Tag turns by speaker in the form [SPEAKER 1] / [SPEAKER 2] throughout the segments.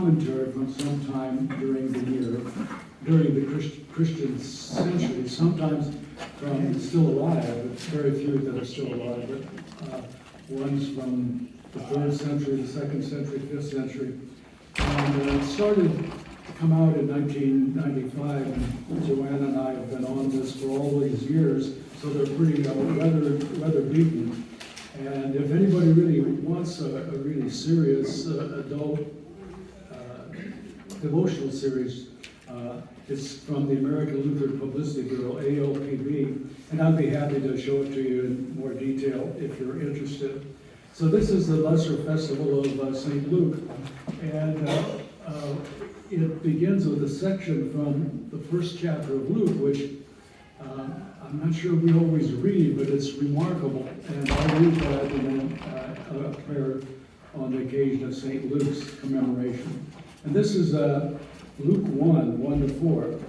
[SPEAKER 1] commentary from some time during the year, during the Christian century, sometimes from still alive, but very few that are still alive, but ones from the 3rd century, the 2nd century, 5th century. And it started to come out in 1995, and Joanna and I have been on this for all these years, so they're pretty weather beaten. And if anybody really wants a really serious adult devotional series, it's from the American Lutheran Publicity Bureau, ALPB, and I'd be happy to show it to you in more detail if you're interested. So this is the Lesser Festival of St. Luke, and it begins with a section from the 1st chapter of Luke, which I'm not sure we always read, but it's remarkable, and I read that in a prayer on the occasion of St. Luke's commemoration. And this is Luke 1:1-4.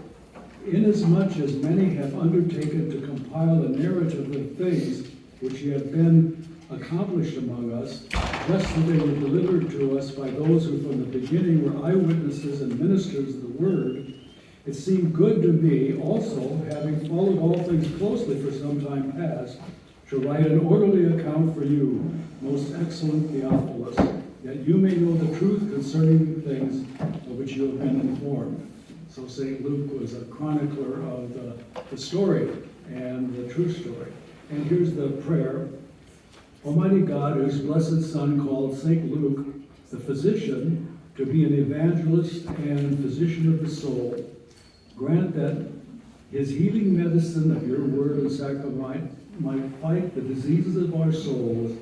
[SPEAKER 1] Inasmuch as many have undertaken to compile a narrative of things which have been accomplished among us, just as they were delivered to us by those who from the beginning were eyewitnesses and ministers of the word, it seemed good to me also, having followed all things closely for some time past, to write an orderly account for you, most excellent Theophilus, that you may know the truth concerning the things of which you have been informed. So St. Luke was a chronicler of the story and the true story. And here's the prayer. Almighty God, whose blessed Son called St. Luke, the physician, to be an evangelist and physician of the soul, grant that his healing medicine of your word and sacrament might fight the diseases of our souls,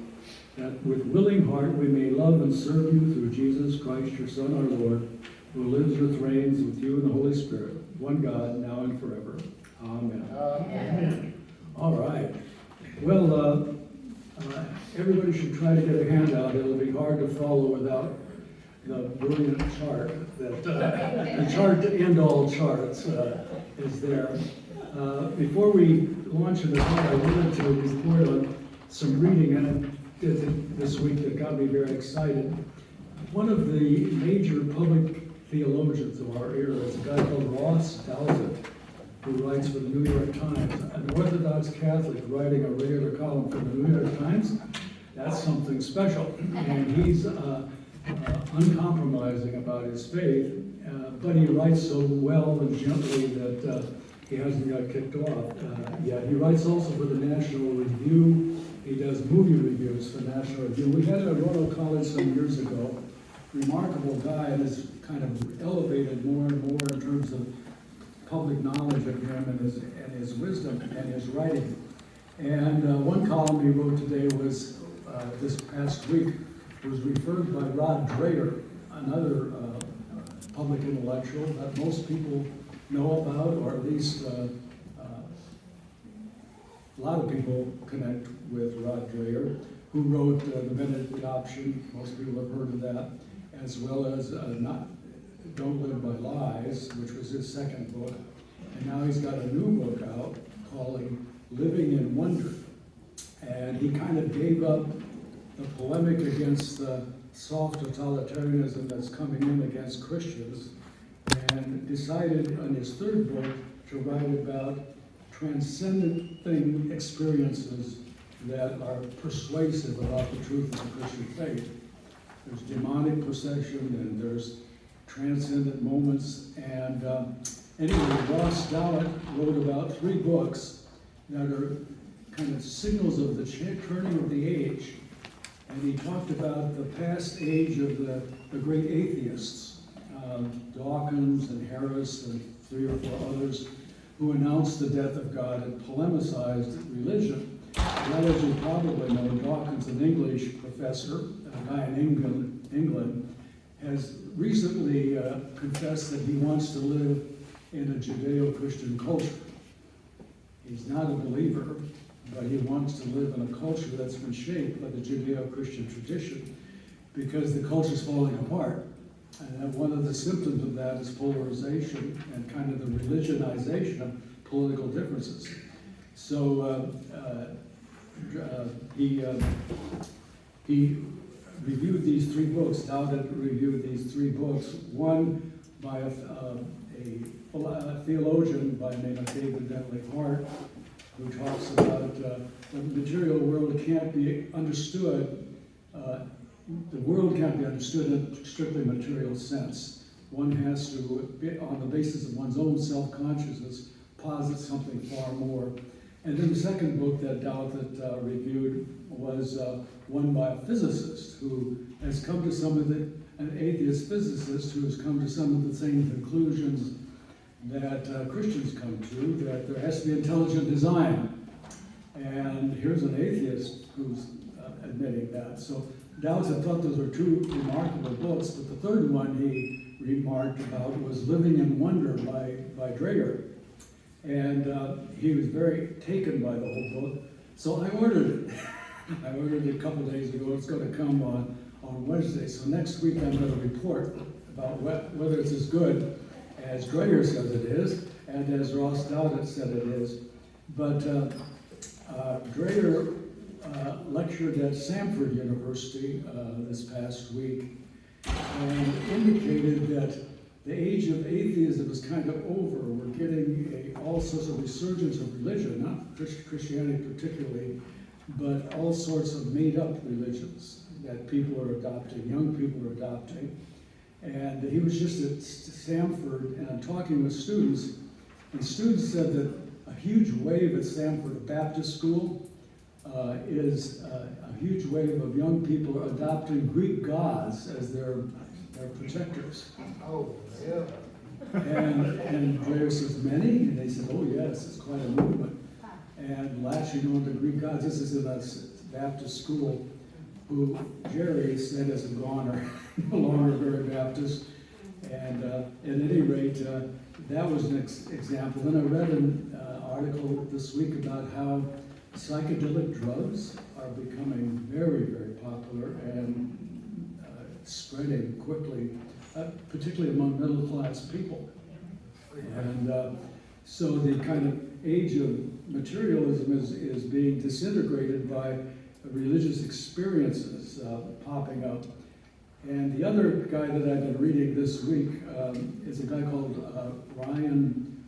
[SPEAKER 1] that with willing heart we may love and serve you through Jesus Christ, your Son, our Lord, who lives and reigns with you in the Holy Spirit, one God, now and forever. Amen. Amen. All right. Well, everybody should try to get a handout. It'll be hard to follow without the brilliant chart that the chart to end all charts is there. Before we launch into that, I wanted to report on some reading and I did it this week that got me very excited. One of the major public theologians of our era is a guy called Ross Douthat, who writes for the New York Times, an Orthodox Catholic writing a regular column for the New York Times. That's something special, and he's uncompromising about his faith, but he writes so well and gently that he hasn't got kicked off yet. He writes also for the National Review. He does movie reviews for National Review. We had it at Royal College some years ago. Remarkable guy, and has kind of elevated more and more in terms of public knowledge of him and his wisdom and his writing. And one column he wrote today was, this past week, was referred by Rod Dreher, another public intellectual that most people know about, or at least a lot of people connect with Rod Dreher, who wrote The Benedict Adoption. Most people have heard of that, as well as Don't Live by Lies, which was his second book. And now he's got a new book out called Living in Wonder. And he kind of gave up the polemic against the soft totalitarianism that's coming in against Christians, and decided on his third book to write about transcendent experiences that are persuasive about the truth of the Christian faith. There's demonic possession and there's transcendent moments. And anyway, Ross Douthat wrote about 3 books that are kind of signals of the turning of the age. And he talked about the past age of the great atheists, Dawkins and Harris and 3 or 4 others, who announced the death of God and polemicized religion. Well, as you probably know, Dawkins, an English professor, a guy in England, has recently confessed that he wants to live in a Judeo-Christian culture. He's not a believer, but he wants to live in a culture that's been shaped by the Judeo-Christian tradition, because the culture's falling apart. And one of the symptoms of that is polarization and kind of the religionization of political differences. So he reviewed these three books. Dowd reviewed these three books. One by a theologian by the name of David Bentley Hart, who talks about the material world can't be understood. The world can't be understood in a strictly material sense. One has to, on the basis of one's own self-consciousness, posit something far more. And then the second book that Dowd reviewed was one by a physicist who has come to an atheist physicist who has come to some of the same conclusions that Christians come to, that there has to be intelligent design. And here's an atheist who's admitting that. So Dowd thought those were two remarkable books, but the third one he remarked about was Living in Wonder by Dreyer. And he was very taken by the whole book. So I ordered it. I ordered it a couple days ago. It's going to come on Wednesday. So next week I'm going to report about whether it's as good as Dreyer says it is, and as Ross Dowd said it is. But Dreyer lectured at Samford University this past week and indicated that the age of atheism is kind of over. We're getting all sorts of resurgence of religion, not Christianity particularly, but all sorts of made-up religions that people are adopting, young people are adopting. And he was just at Stanford and talking with students, and students said that a huge wave at Stanford, a Baptist school, is a huge wave of young people adopting Greek gods as their protectors.
[SPEAKER 2] Oh, yeah.
[SPEAKER 1] And Dreyer says, many? And they said, oh yes, it's quite a movement. And latching on to Greek gods, this is in a Baptist school, who Jerry said is a goner, no longer very Baptist. And at any rate, that was an example. Then I read an article this week about how psychedelic drugs are becoming very, very popular and spreading quickly, particularly among middle-class people. And so the kind of age of materialism is being disintegrated by religious experiences popping up. And the other guy that I've been reading this week is a guy called Ryan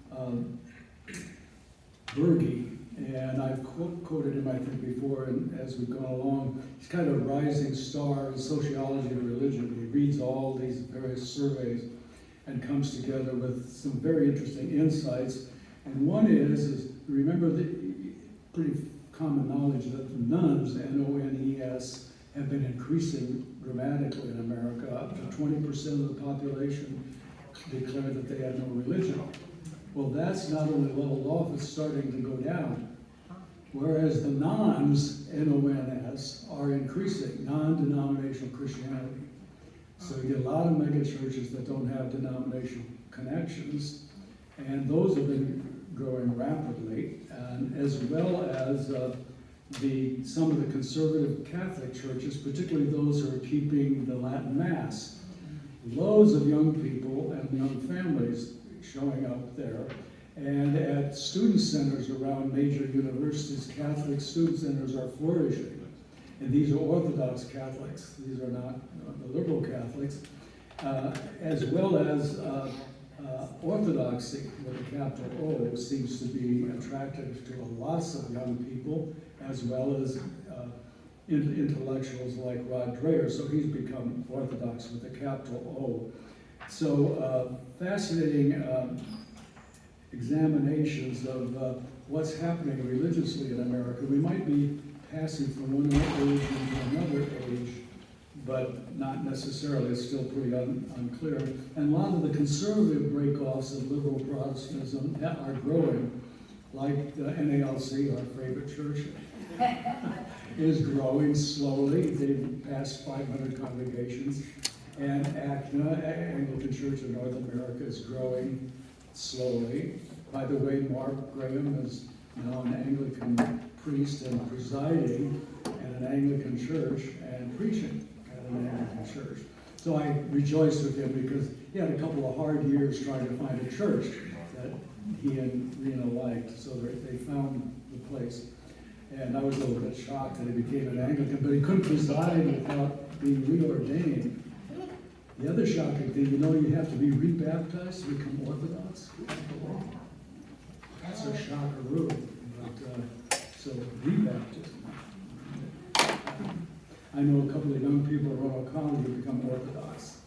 [SPEAKER 1] Berge. And I've quoted him, I think, before, and as we've gone along. He's kind of a rising star in sociology of religion. He reads all these various surveys and comes together with some very interesting insights. And one is remember the pretty common knowledge that nuns, N-O-N-E-S, have been increasing dramatically in America. Up to 20% of the population declare that they have no religion. Well, that's not only leveled off, it's starting to go down. Whereas the nons, N-O-N-S, are increasing, non-denominational Christianity. So you get a lot of mega churches that don't have denominational connections, and those have been growing rapidly, and as well as some of the conservative Catholic churches, particularly those who are keeping the Latin Mass. Loads of young people and young families showing up there, and at student centers around major universities, Catholic student centers are flourishing. And these are Orthodox Catholics, these are not the liberal Catholics, as well as Orthodoxy, with a capital O, seems to be attractive to lots of young people, as well as intellectuals like Rod Dreher. So he's become Orthodox with a capital O. So fascinating examinations of what's happening religiously in America. We might be passing from one age into another age, but not necessarily. It's still pretty unclear. And a lot of the conservative breakoffs of liberal Protestantism are growing, like the NALC, our favorite church, is growing slowly. They've passed 500 congregations. And ACNA, Anglican Church of North America, is growing slowly. By the way, Mark Graham is now an Anglican priest and presiding at an Anglican church and preaching at an Anglican church. So I rejoice with him because he had a couple of hard years trying to find a church that he and Rena liked. So they found the place. And I was a little bit shocked that he became an Anglican, but he couldn't preside without being reordained. The other shocking thing, you have to be rebaptized to become Orthodox. That's a shockaroo. But, so rebaptism. I know a couple of young people at Royal College who become Orthodox.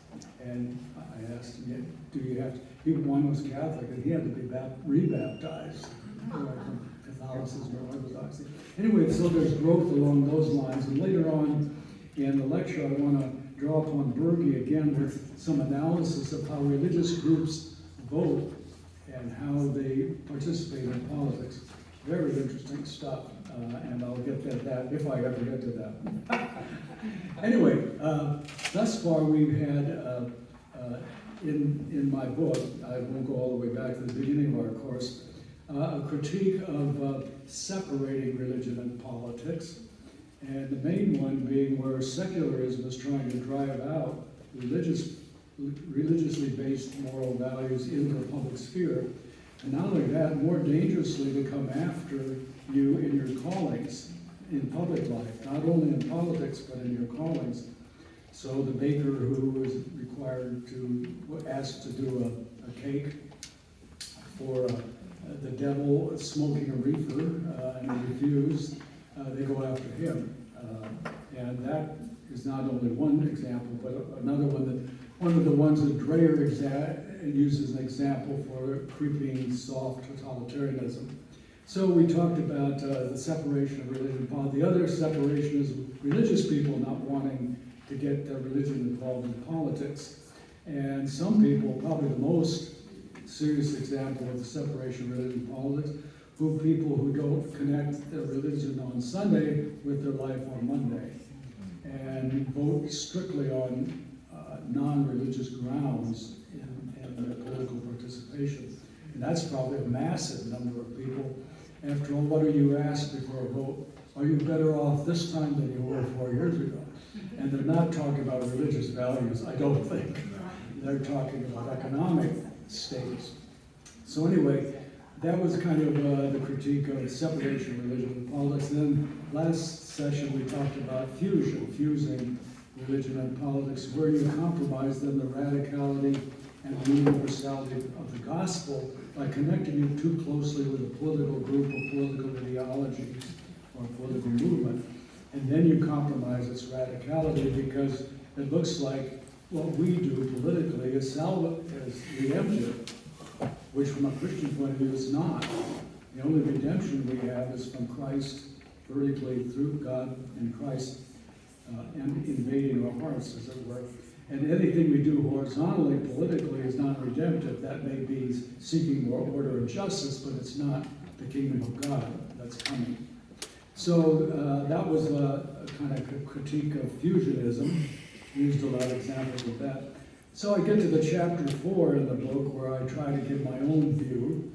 [SPEAKER 1] And I asked him, do you have to, one was Catholic, and he had to be rebaptized from Catholicism or Orthodoxy. Anyway, so there's growth along those lines. And later on in the lecture, I want to draw upon Berge again with some analysis of how religious groups vote and how they participate in politics. Very interesting stuff, and I'll get to that if I ever get to that. Anyway, thus far we've had, in my book, I won't go all the way back to the beginning of our course, a critique of separating religion and politics, and the main one being where secularism is trying to drive out religiously based moral values into the public sphere. And not only that, more dangerously to come after you in your callings in public life, not only in politics, but in your callings. So the baker who was required to, asked to do a cake for the devil smoking a reefer, and he refused, they go after him. And that is not only one example, but another one of the ones that Dreyer uses an example for creeping soft totalitarianism. So we talked about the separation of religion and politics. The other separation is religious people not wanting to get their religion involved in politics. And some people, probably the most serious example of the separation of religion and politics, who people who don't connect their religion on Sunday with their life on Monday, and vote strictly on non-religious grounds in their political participation. And that's probably a massive number of people. After all, what are you asked before a vote? Are you better off this time than you were 4 years ago? And they're not talking about religious values, I don't think. They're talking about economic status. So anyway, that was kind of the critique of separation of religion and politics. And then last session we talked about fusing religion and politics, where you compromise then the radicality and the universality of the gospel by connecting it too closely with a political group or political ideology or political movement. And then you compromise its radicality because it looks like what we do politically is redemptive, which from a Christian point of view is not. The only redemption we have is from Christ, vertically through God and Christ, and invading our hearts, as it were. And anything we do horizontally, politically, is non-redemptive. That may be seeking more order and justice, but it's not the kingdom of God that's coming. So that was a kind of critique of fusionism. Used a lot of examples of that. So I get to the chapter 4 in the book where I try to give my own view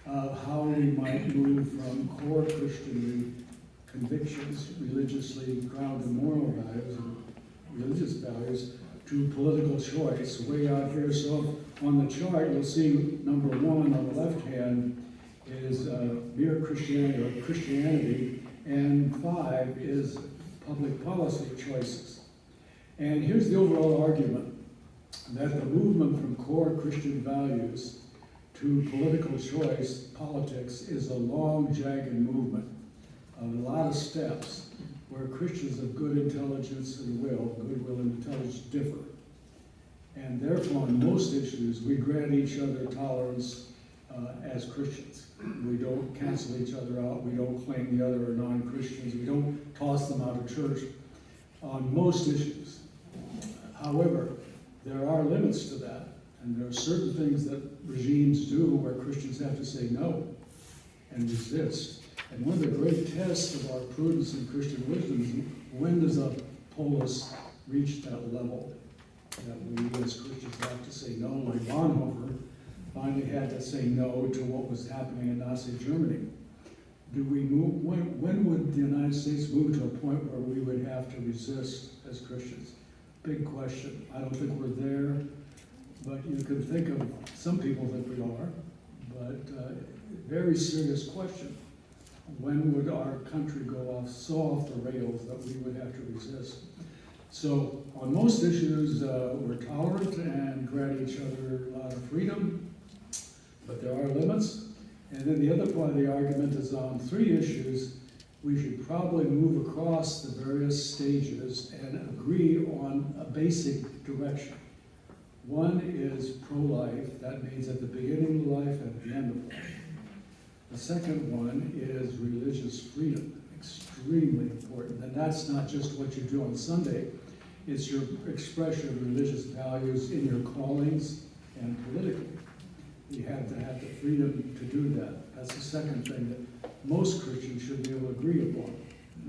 [SPEAKER 1] of how we might move from core Christian convictions, religiously grounded moral values and religious values, to political choice way out here. So on the chart, you'll see number 1 on the left hand is mere Christianity or Christianity, and 5 is public policy choices. And here's the overall argument, that the movement from core Christian values to political choice, politics, is a long, jagged movement of a lot of steps where Christians of good intelligence and goodwill and intelligence differ. And therefore, on most issues, we grant each other tolerance as Christians. We don't cancel each other out. We don't claim the other are non-Christians. We don't toss them out of church on most issues. However, there are limits to that, and there are certain things that regimes do where Christians have to say no and resist. And one of the great tests of our prudence and Christian wisdom is when does a polis reach that level that we as Christians have to say no, like Bonhoeffer finally had to say no to what was happening in Nazi Germany. Do we move, when would the United States move to a point where we would have to resist as Christians? Big question. I don't think we're there, but you can think of some people that we are, but very serious question. When would our country go off so off the rails that we would have to resist? So on most issues, we're tolerant and grant each other a lot of freedom, but there are limits. And then the other part of the argument is on 3 issues, we should probably move across the various stages and agree on a basic direction. One is pro-life, that means at the beginning of life and at the end of life. The second one is religious freedom, extremely important. And that's not just what you do on Sunday, it's your expression of religious values in your callings and politically. You have to have the freedom to do that. That's the second thing that most Christians should be able to agree upon,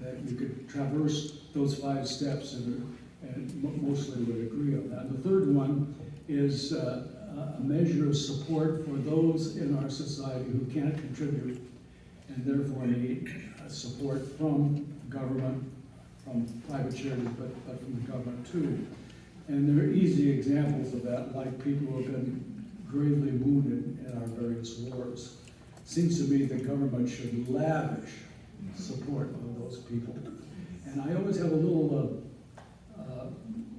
[SPEAKER 1] that you could traverse those 5 steps and mostly would agree on that. And the third one is a measure of support for those in our society who can't contribute and therefore need support from government, from private charities, but from the government too. And there are easy examples of that, like people who have been gravely wounded in our various wars. Seems to me the government should lavish support on those people. And I always have a little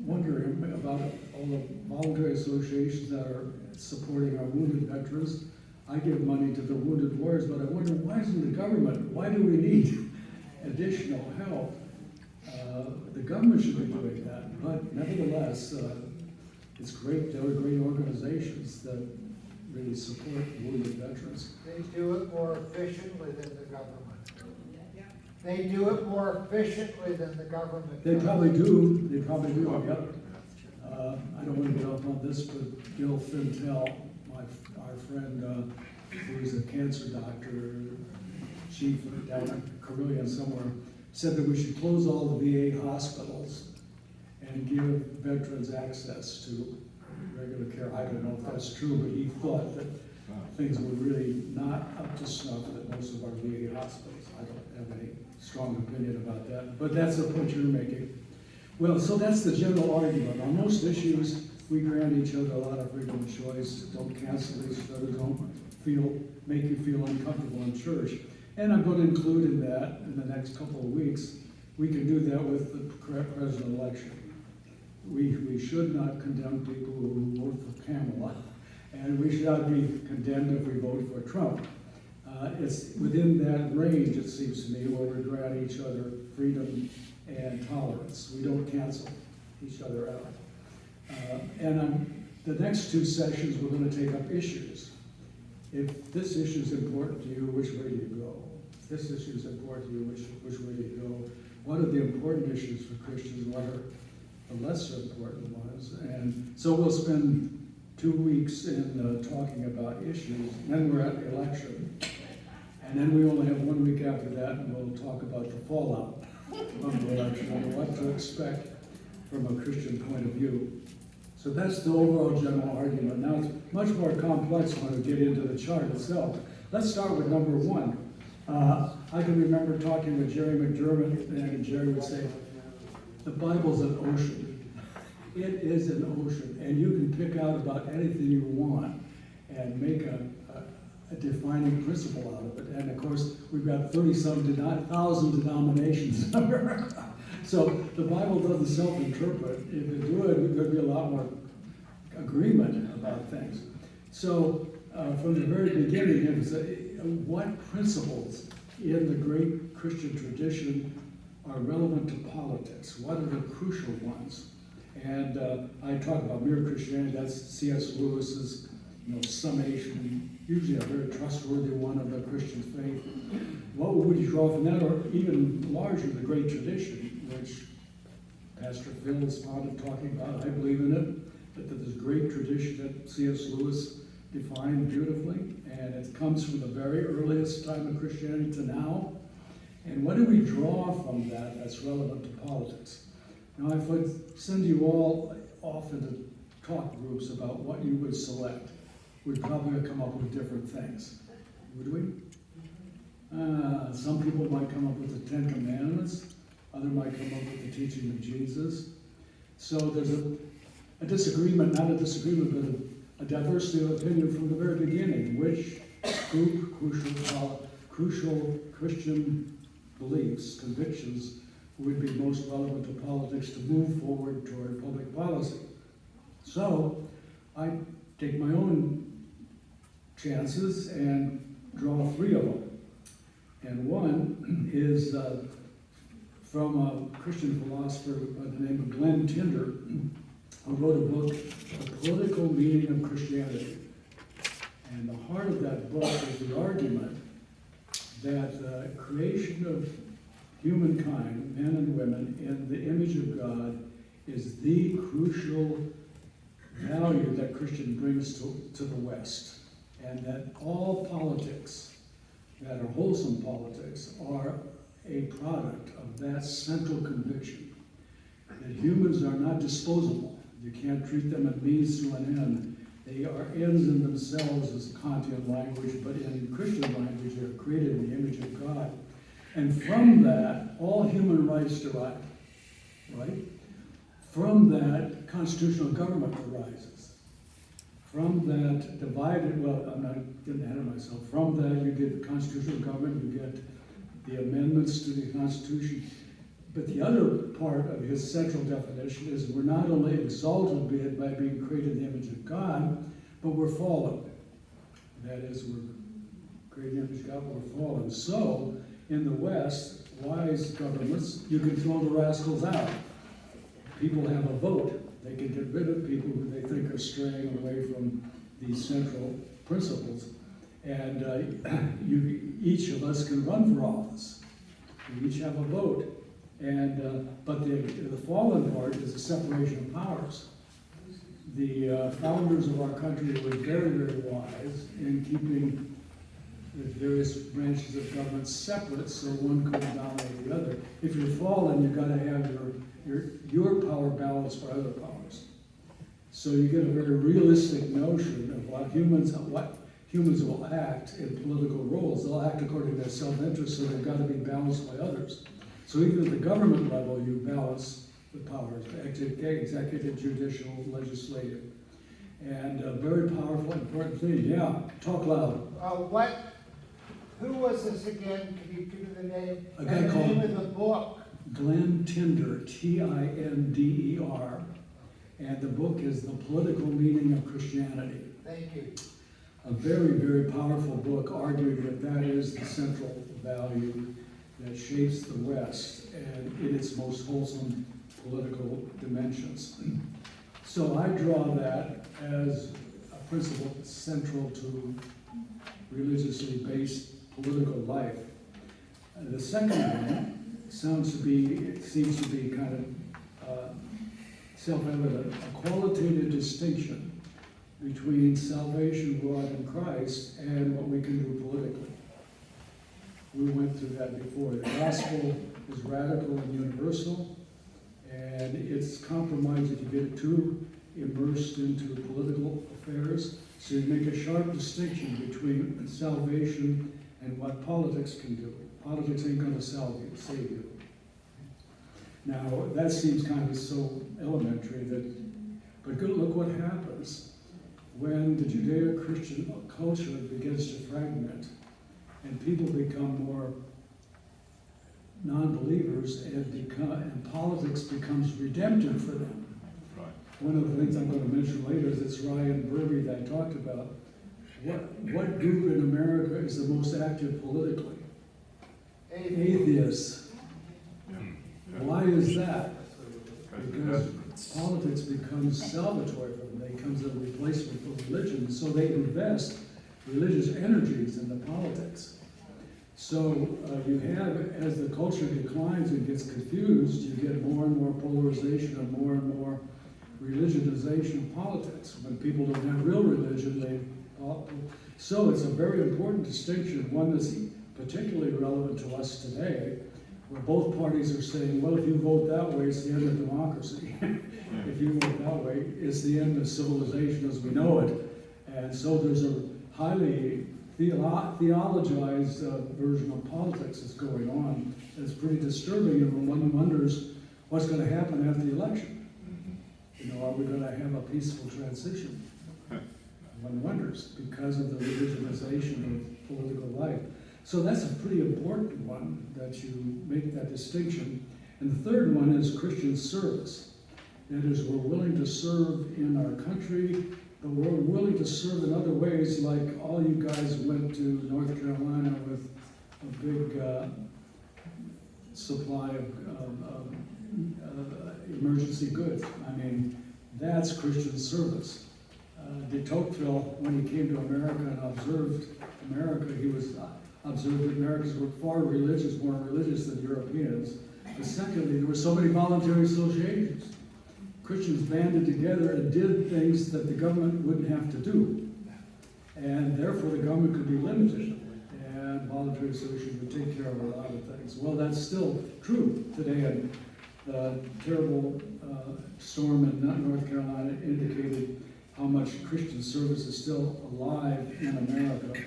[SPEAKER 1] wonder about all the voluntary associations that are supporting our wounded veterans. I give money to the wounded warriors, but I wonder, why isn't the government, why do we need additional help? The government should be doing that, but nevertheless, it's great, there are great organizations that really support wounded veterans.
[SPEAKER 2] They do it more efficiently than the government. They do it more efficiently than the government.
[SPEAKER 1] They probably do, yep. I don't want to get off on this, but Gil Fintel, our friend, who's a cancer doctor, chief down in Carillion somewhere, said that we should close all the VA hospitals and give veterans access to regular care. I don't know if that's true, but he thought that things were really not up to snuff at most of our VA hospitals. I don't have any strong opinion about that, but that's the point you're making. Well, so that's the general argument. On most issues, we grant each other a lot of freedom of choice, don't cancel each other, don't make you feel uncomfortable in church. And I'm going to include in that, in the next couple of weeks, we can do that with the president election. We should not condemn people who vote for Kamala, and we should not be condemned if we vote for Trump. It's within that range, it seems to me, where we grant each other freedom and tolerance. We don't cancel each other out. The next 2 sessions, we're going to take up issues. If this issue is important to you, which way do you go? If this issue is important to you, which way do you go? What are the important issues for Christians? What are the lesser important ones? And so we'll spend 2 weeks in talking about issues. Then we're at the election. And then we only have 1 week after that, and we'll talk about the fallout from the election and what to expect from a Christian point of view. So that's the overall general argument. Now it's much more complex when we get into the chart itself. Let's start with number 1. I can remember talking with Jerry McDermott, and Jerry would say, the Bible's an ocean. It is an ocean, and you can pick out about anything you want and make a defining principle out of it. And of course, we've got 30,000 denominations in America. So the Bible doesn't self-interpret. If it would, there'd be a lot more agreement about things. So from the very beginning, it was what principles in the great Christian tradition are relevant to politics? What are the crucial ones? And I talk about mere Christianity. That's C.S. Lewis's summation, usually a very trustworthy one of the Christian faith. What would you draw from that, or even larger, the great tradition, which Pastor Phil is fond of talking about? I believe in it, that there's a great tradition that C.S. Lewis defined beautifully, and it comes from the very earliest time of Christianity to now. And what do we draw from that that's relevant to politics? Now, if I send you all off into talk groups about what you would select, we'd probably come up with different things, would we? Some people might come up with the 10 Commandments, others might come up with the teaching of Jesus. So there's a disagreement, not a disagreement, but a diversity of opinion from the very beginning, which group crucial Christian beliefs, convictions, would be most relevant to politics to move forward toward public policy. So I take my own chances and draw 3 of them. And one is from a Christian philosopher by the name of Glenn Tinder, who wrote a book, The Political Meaning of Christianity. And the heart of that book is the argument that the creation of humankind, men and women, in the image of God is the crucial value that Christian brings to the West. And that all politics that are wholesome politics are a product of that central conviction that humans are not disposable. You can't treat them as means to an end. They are ends in themselves, as Kantian language, but in Christian language, they're created in the image of God. And from that, all human rights derive, right? From that, constitutional government arises. From that divided, well, I'm not getting ahead of myself. From that, you get constitutional government, you get the amendments to the Constitution. But the other part of his central definition is we're not only exalted by being created in the image of God, but we're fallen. That is, we're created in the image of God, but we're fallen. So, in the West, wise governments, you can throw the rascals out. People have a vote. They can get rid of people who they think are straying away from these central principles. And each of us can run for office. We each have a vote. And but the fallen part is the separation of powers. The founders of our country were very, very wise in keeping the various branches of government separate so one couldn't dominate the other. If you're fallen, you've got to have your power balanced by other powers. So you get a very realistic notion of what humans will act in political roles. They'll act according to their self-interest, so they've got to be balanced by others. So even at the government level, you balance the powers, executive, judicial, legislative. And a very powerful, important thing. Yeah, talk loud.
[SPEAKER 2] Who was this again? Can you give me the name?
[SPEAKER 1] A guy called
[SPEAKER 2] the name of the book.
[SPEAKER 1] Glenn Tinder, Tinder. And the book is The Political Meaning of Christianity.
[SPEAKER 2] Thank you.
[SPEAKER 1] A very, very powerful book arguing that that is the central value that shapes the West and in its most wholesome political dimensions. So I draw that as a principle central to religiously based political life. The second one seems to be kind of self-evident, a qualitative distinction between salvation wrought in Christ and what we can do politically. We went through that before. The gospel is radical and universal, and it's compromised if you get too immersed into political affairs. So you make a sharp distinction between salvation and what politics can do. Politics ain't going to save you. Now, that seems kind of so elementary but look what happens when the Judeo-Christian culture begins to fragment and people become more non-believers and politics becomes redemptive for them. Right. One of the things I'm going to mention later is this Ryan Burby that I talked about. What group in America is the most active politically? Atheists. Yeah. Why is that? Because politics becomes salvatory for them. It becomes a replacement for religion. So they invest religious energies in the politics. So you have, as the culture declines and gets confused, you get more and more polarization and more religionization of politics. When people don't have real religion, so it's a very important distinction, one that's particularly relevant to us today, where both parties are saying, well, if you vote that way, it's the end of democracy. If you vote that way, it's the end of civilization as we know it. And so there's a highly theologized version of politics that's going on. It's pretty disturbing, and one wonders what's going to happen after the election. You know, are we going to have a peaceful transition? One wonders, because of the religionization of political life. So that's a pretty important one, that you make that distinction. And the third one is Christian service. That is, we're willing to serve in our country, but we're willing to serve in other ways, like all you guys went to North Carolina with a big supply of emergency goods. I mean, that's Christian service. De Tocqueville, when he came to America and observed America, he was observed that Americans were far religious, more religious than Europeans. But secondly, there were so many voluntary associations. Christians banded together and did things that the government wouldn't have to do. And therefore the government could be limited. And voluntary associations would take care of a lot of things. Well, that's still true today. And the terrible storm in North Carolina indicated how much Christian service is still alive in America.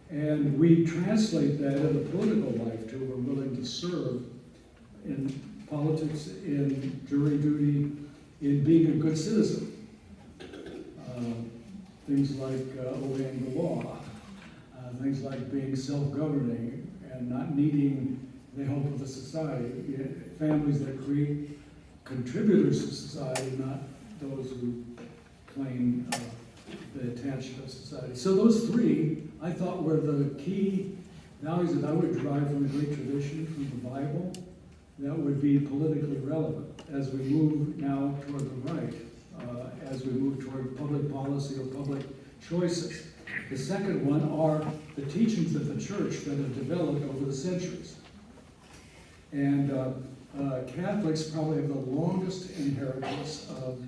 [SPEAKER 1] And we translate that in the political life too. We're willing to serve in politics, in jury duty, in being a good citizen. Things like obeying the law, things like being self-governing and not needing the help of the society. Families that create contributors to society, not those who claim the attention of society. So those three, I thought, were the key values that I would derive from the great tradition, from the Bible, that would be politically relevant as we move now toward the right, as we move toward public policy or public choices. The second one are the teachings of the church that have developed over the centuries. And Catholics probably have the longest inheritance of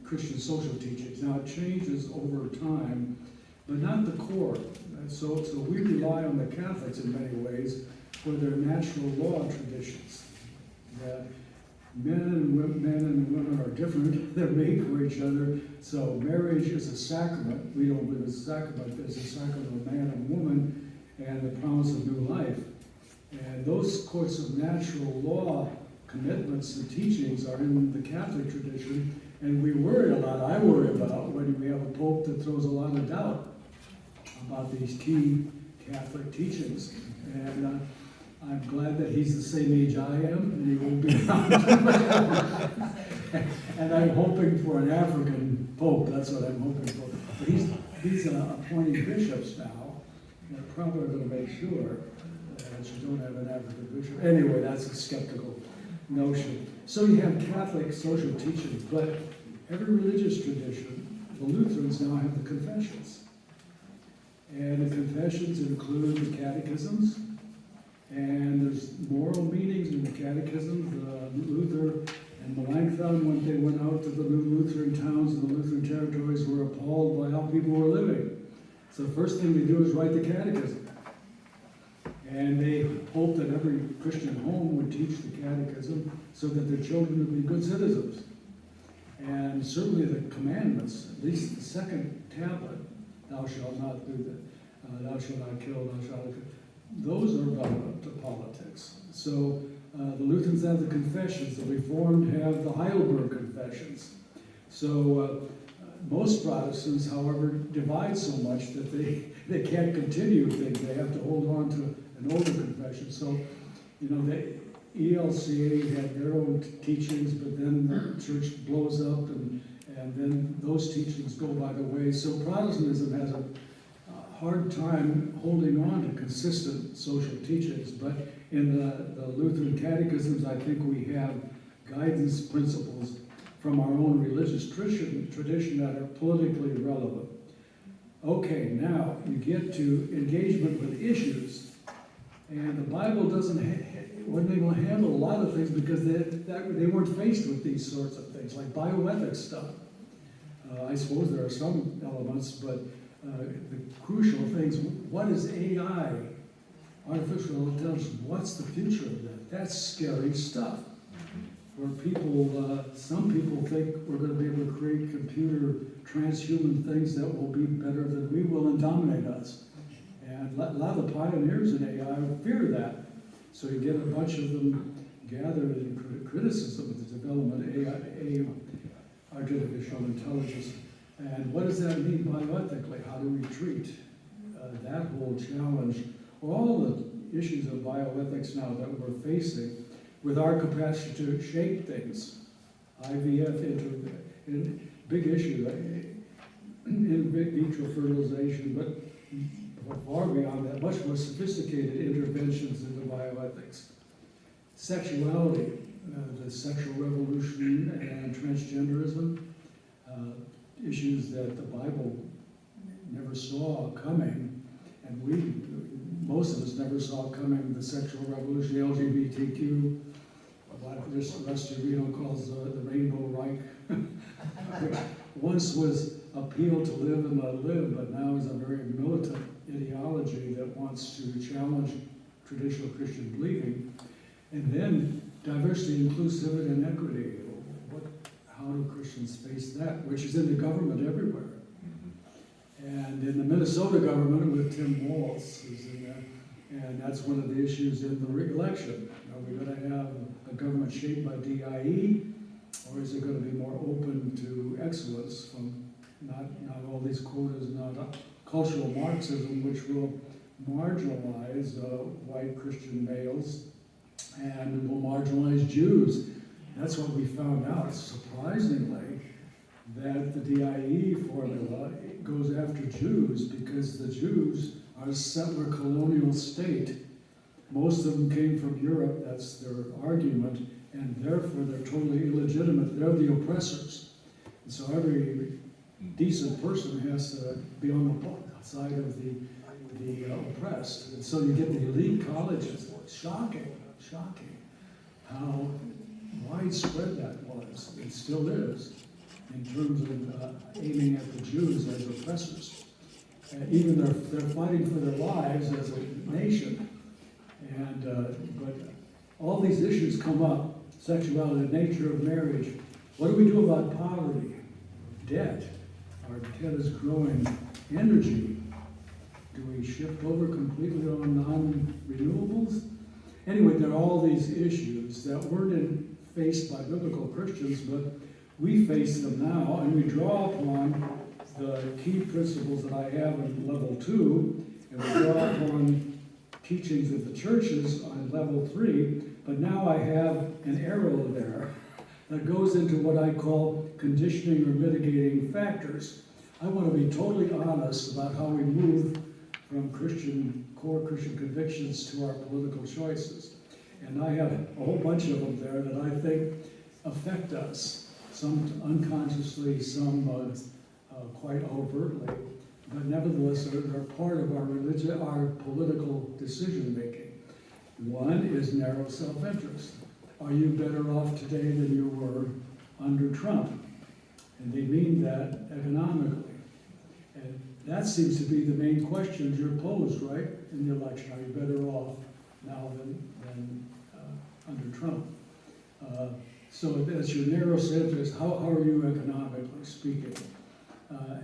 [SPEAKER 1] Christian social teachings. Now it changes over time, but not the core. So we rely on the Catholics in many ways for their natural law traditions. That men and women are different. They're made for each other. So marriage is a sacrament. We don't believe it's a sacrament, but it's a sacrament of man and woman and the promise of new life. And those courts of natural law commitments and teachings are in the Catholic tradition. And we worry a lot, I worry about, when we have a pope that throws a lot of doubt about these key Catholic teachings. And I'm glad that he's the same age I am, and he won't be around. And I'm hoping for an African pope, that's what I'm hoping for. But he's appointing bishops now, and probably going to make sure that you don't have an African bishop. Anyway, that's a skeptical notion. So you have Catholic social teaching, but every religious tradition, the Lutherans now have the confessions. And the confessions include the catechisms, and there's moral meanings in the catechisms. Luther and Melanchthon, when they went out to the new Lutheran towns and the Lutheran territories, were appalled by how people were living. So the first thing they do is write the catechism. And they hoped that every Christian home would teach the catechism so that their children would be good citizens. And certainly the commandments, at least the second tablet, thou shalt not do that, thou shalt not kill, thou shalt not kill, those are relevant to politics. So the Lutherans have the confessions, the Reformed have the Heidelberg Confessions. So most Protestants, however, divide so much that they can't continue things. They have to hold on to an older confession. So, you know, the ELCA had their own teachings, but then the church blows up and then those teachings go by the way. So Protestantism has a hard time holding on to consistent social teachings, but in the Lutheran catechisms, I think we have guidance principles from our own religious tradition that are politically relevant. Okay, now you get to engagement with issues, and the Bible wasn't able to handle a lot of things because they weren't faced with these sorts of things, like bioethics stuff. I suppose there are some elements, but the crucial things, what is AI, artificial intelligence, what's the future of that? That's scary stuff. Where people, some people think we're going to be able to create computer transhuman things that will be better than we will and dominate us. And a lot of the pioneers in AI fear that. So you get a bunch of them gathered in criticism of the development of AI, artificial intelligence. And what does that mean bioethically? How do we treat that whole challenge? Or all the issues of bioethics now that we're facing. with our capacity to shape things. IVF, big issue, in vitro fertilization, but far beyond that, much more sophisticated interventions into bioethics. Sexuality, the sexual revolution and transgenderism, issues that the Bible never saw coming, and most of us never saw coming, the sexual revolution, the LGBTQ, what this Rusty Reno calls the Rainbow Reich, which once was appeal to live and let live, but now is a very militant ideology that wants to challenge traditional Christian believing. And then diversity, inclusivity, and equity. How do Christians face that? Which is in the government everywhere. And in the Minnesota government with Tim Walz is in there, and that's one of the issues in the re-election. Are we going to have a government shaped by DIE, or is it going to be more open to excellence from not all these quotas, not cultural Marxism, which will marginalize white Christian males and will marginalize Jews? That's what we found out, surprisingly, that the DIE formula goes after Jews because the Jews are a settler colonial state. Most of them came from Europe, that's their argument, and therefore they're totally illegitimate. They're the oppressors. And so every decent person has to be on the side of the oppressed. And so you get the elite colleges. Shocking how widespread that was, and still is, in terms of aiming at the Jews as oppressors. And even they're fighting for their lives as a nation. And but all these issues come up: sexuality, the nature of marriage. What do we do about poverty, debt? Our debt is growing. Energy. Do we shift over completely on non-renewables? Anyway, there are all these issues that weren't faced by biblical Christians, but we face them now, and we draw upon the key principles that I have in level 2, and we draw upon teachings of the churches on level 3, but now I have an arrow there that goes into what I call conditioning or mitigating factors. I want to be totally honest about how we move from core Christian convictions to our political choices. And I have a whole bunch of them there that I think affect us, some unconsciously, some quite overtly, but nevertheless they're part of our religion, our political decision making. One is narrow self-interest. Are you better off today than you were under Trump? And they mean that economically. And that seems to be the main questions you're posed, right, in the election. Are you better off now than under Trump? So that's your narrow self-interest. How are you economically speaking?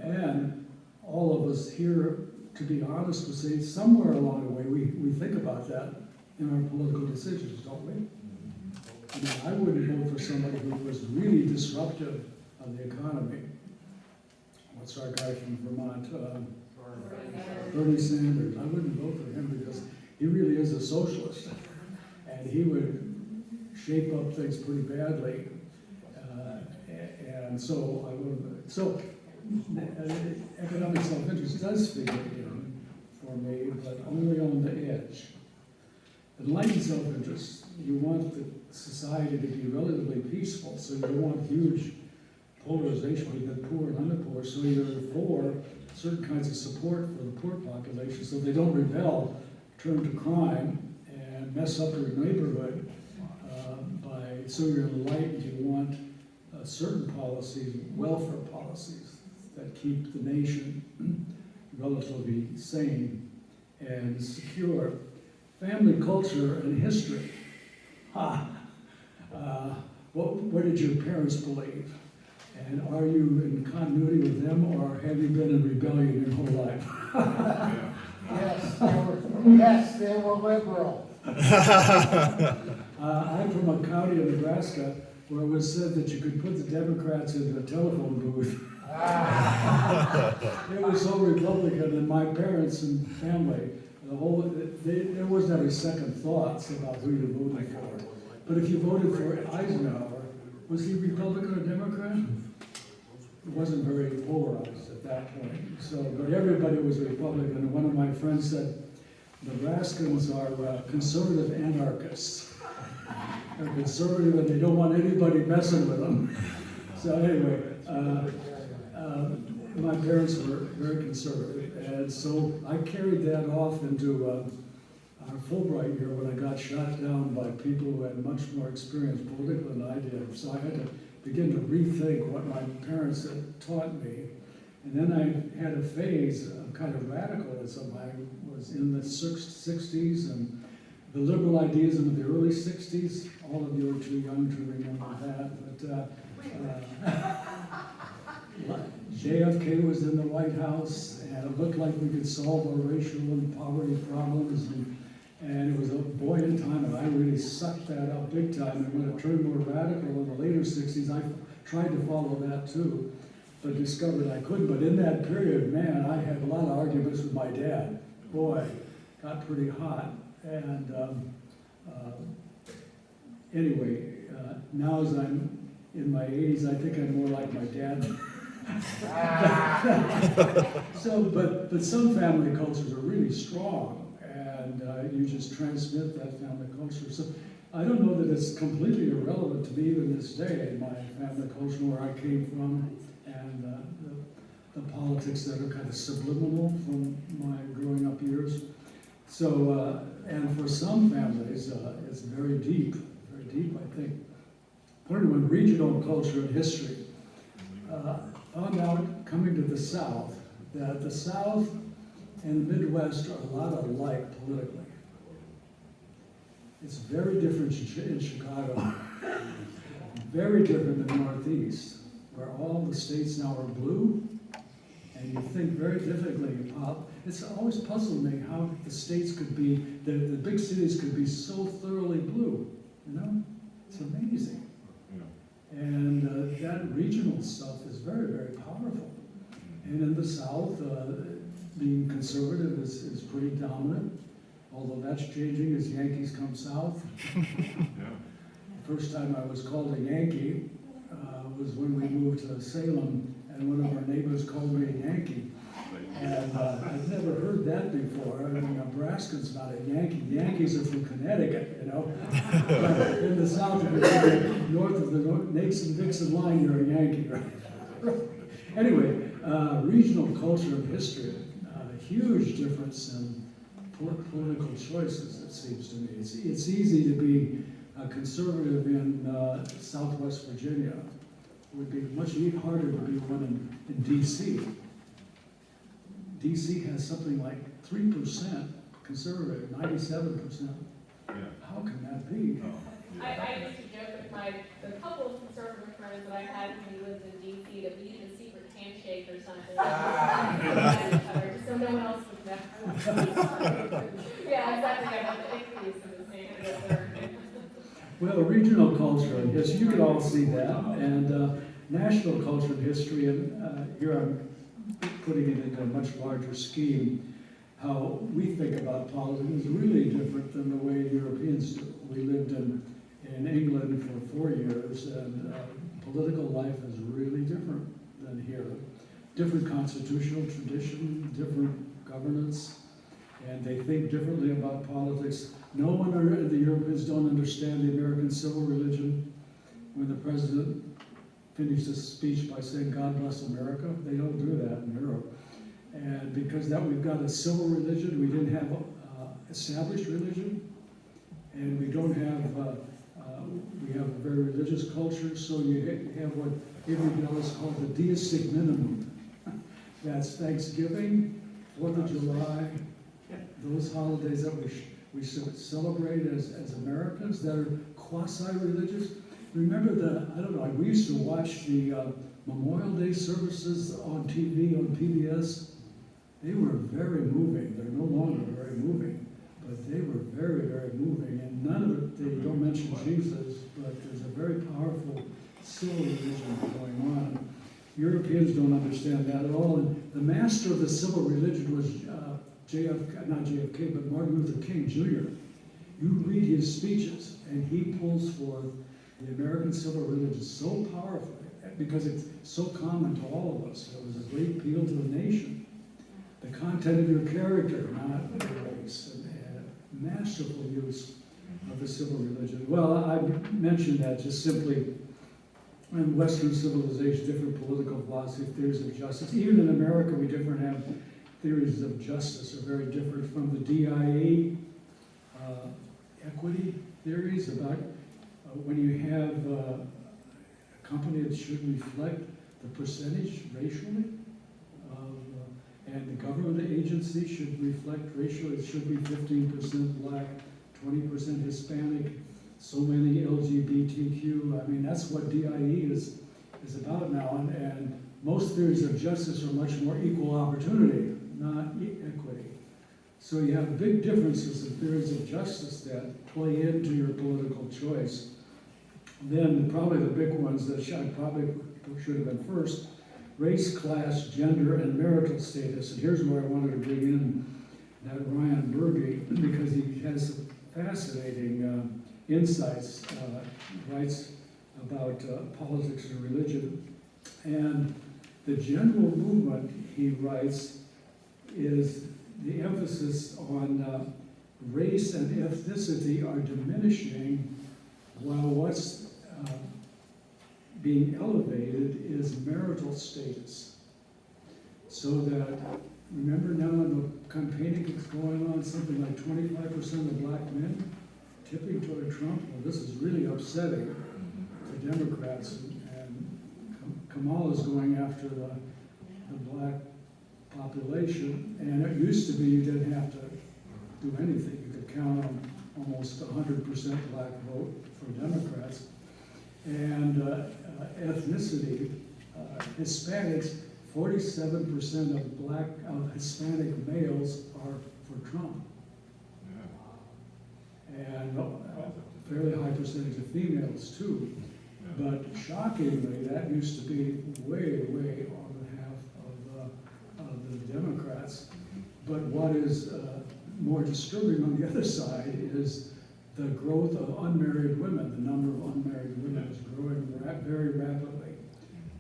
[SPEAKER 1] And all of us here, to be honest, would say somewhere along the way we think about that in our political decisions, don't we? I mean, I wouldn't vote for somebody who was really disruptive of the economy. What's our guy from Vermont? Bernie Sanders. I wouldn't vote for him because he really is a socialist, and he would shape up things pretty badly. And so I would. So economic self-interest does figure in for me, but only on the edge. Enlightened self-interest, you want the society to be relatively peaceful, so you don't want huge polarization between the poor and underpoor, so you're for certain kinds of support for the poor population so they don't rebel, turn to crime, and mess up your neighborhood. So you're enlightened, you want certain policies, welfare policies, that keep the nation relatively sane and secure. Family culture and history. What did your parents believe? And are you in continuity with them, or have you been in rebellion your whole life?
[SPEAKER 2] Yes, they were liberal.
[SPEAKER 1] I'm from a county in Nebraska where it was said that you could put the Democrats in a telephone booth. It was so Republican, and my parents and family, there was never second thoughts about who you voted for. But if you voted for Eisenhower, was he Republican or Democrat? It wasn't very polarized at that point. So, but everybody was Republican. And one of my friends said, Nebraskans are conservative anarchists. They're conservative and they don't want anybody messing with them. So anyway, my parents were very conservative, and so I carried that off into our Fulbright year when I got shot down by people who had much more experience politically than I did. So I had to begin to rethink what my parents had taught me. And then I had a phase of kind of radicalism. I was in the 60s and the liberal idealism of the early 60s. All of you are too young to remember that. But JFK was in the White House, and it looked like we could solve our racial and poverty problems. And it was a buoyant time, and I really sucked that up big time. And when it turned more radical in the later 60s, I tried to follow that too, but discovered I couldn't. But in that period, man, I had a lot of arguments with my dad. Boy, got pretty hot. And anyway, now as I'm in my 80s, I think I'm more like my dad. So, but some family cultures are really strong, and you just transmit that family culture. So I don't know that it's completely irrelevant to me even this day, my family culture, where I came from, and the politics that are kind of subliminal from my growing up years. So, and for some families, it's very deep, I think. Learned when regional culture and history. Found out coming to the South that the South and the Midwest are a lot alike politically. It's very different in Chicago, very different than the Northeast, where all the states now are blue, and you think very differently about. It's always puzzled me how the states could be, the big cities could be so thoroughly blue, you know? It's amazing. And that regional stuff is very, very powerful. And in the South, being conservative is pretty dominant, although that's changing as Yankees come south. The first time I was called a Yankee was when we moved to Salem, and one of our neighbors called me a Yankee. And I've never heard that before. I mean, Nebraska's not a Yankee. Yankees are from Connecticut, you know. But in the South, if you're north of the Mason-Dixon line, you're a Yankee, right? Anyway, regional culture and history, a huge difference in political choices, it seems to me. It's easy to be a conservative in Southwest Virginia. It would be much harder to be one in D.C. D.C. has something like 3% conservative, 97%.
[SPEAKER 3] Yeah.
[SPEAKER 1] How can that be?
[SPEAKER 4] I used to joke with the couple of conservative friends that I had when we lived in D.C. that we used a secret handshake or something. Just so no one else would know. Yeah, exactly. I got the ichthys in the same.
[SPEAKER 1] Well, regional culture and history, you can all see that, and national culture and history, and here I'm putting it into a much larger scheme. How we think about politics is really different than the way Europeans do. We lived in England for 4 years, and political life is really different than here. Different constitutional tradition, different governance, and they think differently about politics. No one in the Europeans don't understand the American civil religion. When the president finished his speech by saying, "God bless America," they don't do that in Europe. And because that we've got a civil religion, we didn't have established religion, and we don't have, we have a very religious culture, so you have what Avery Dulles called the deistic minimum. That's Thanksgiving, 4th of July, those holidays that we should celebrate as Americans that are quasi-religious. Remember I don't know, we used to watch the Memorial Day services on TV, on PBS. They were very moving. They're no longer very moving, but they were very, very moving. And none of it, they don't mention Jesus, but there's a very powerful civil religion going on. Europeans don't understand that at all. And the master of the civil religion was not JFK, but Martin Luther King Jr. you read his speeches, and he pulls forth the American civil religion so powerfully, because it's so common to all of us. It was a great appeal to the nation. The content of your character, not the race, and masterful use of the civil religion. Well, I mentioned that just simply in Western civilization, different political philosophy, theories of justice. Even in America, we have theories of justice are very different from the DIA equity theories about when you have a company that should reflect the percentage racially of, and the government agency should reflect racially. It should be 15% black, 20% Hispanic, so many LGBTQ. I mean, that's what DIE is about now. And most theories of justice are much more equal opportunity, not equity. So you have big differences in theories of justice that play into your political choice. Then probably the big ones that probably should have been first: race, class, gender, and marital status. And here's where I wanted to bring in that Ryan Berge, because he has fascinating insights, writes about politics and religion. And the general movement, he writes, is the emphasis on race and ethnicity are diminishing, while what's being elevated is marital status. So that, remember now in the campaigning that's going on, something like 25% of black men tipping toward Trump. Well, this is really upsetting to Democrats, and Kamala's going after the black population. And it used to be you didn't have to do anything. You could count on almost 100% black vote for Democrats. And ethnicity, Hispanics, 47% of Hispanic males are for Trump. And a fairly high percentage of females too. But shockingly, that used to be way, way on behalf of the Democrats. But what is more disturbing on the other side is the growth of unmarried women. The number of unmarried women is growing very rapidly.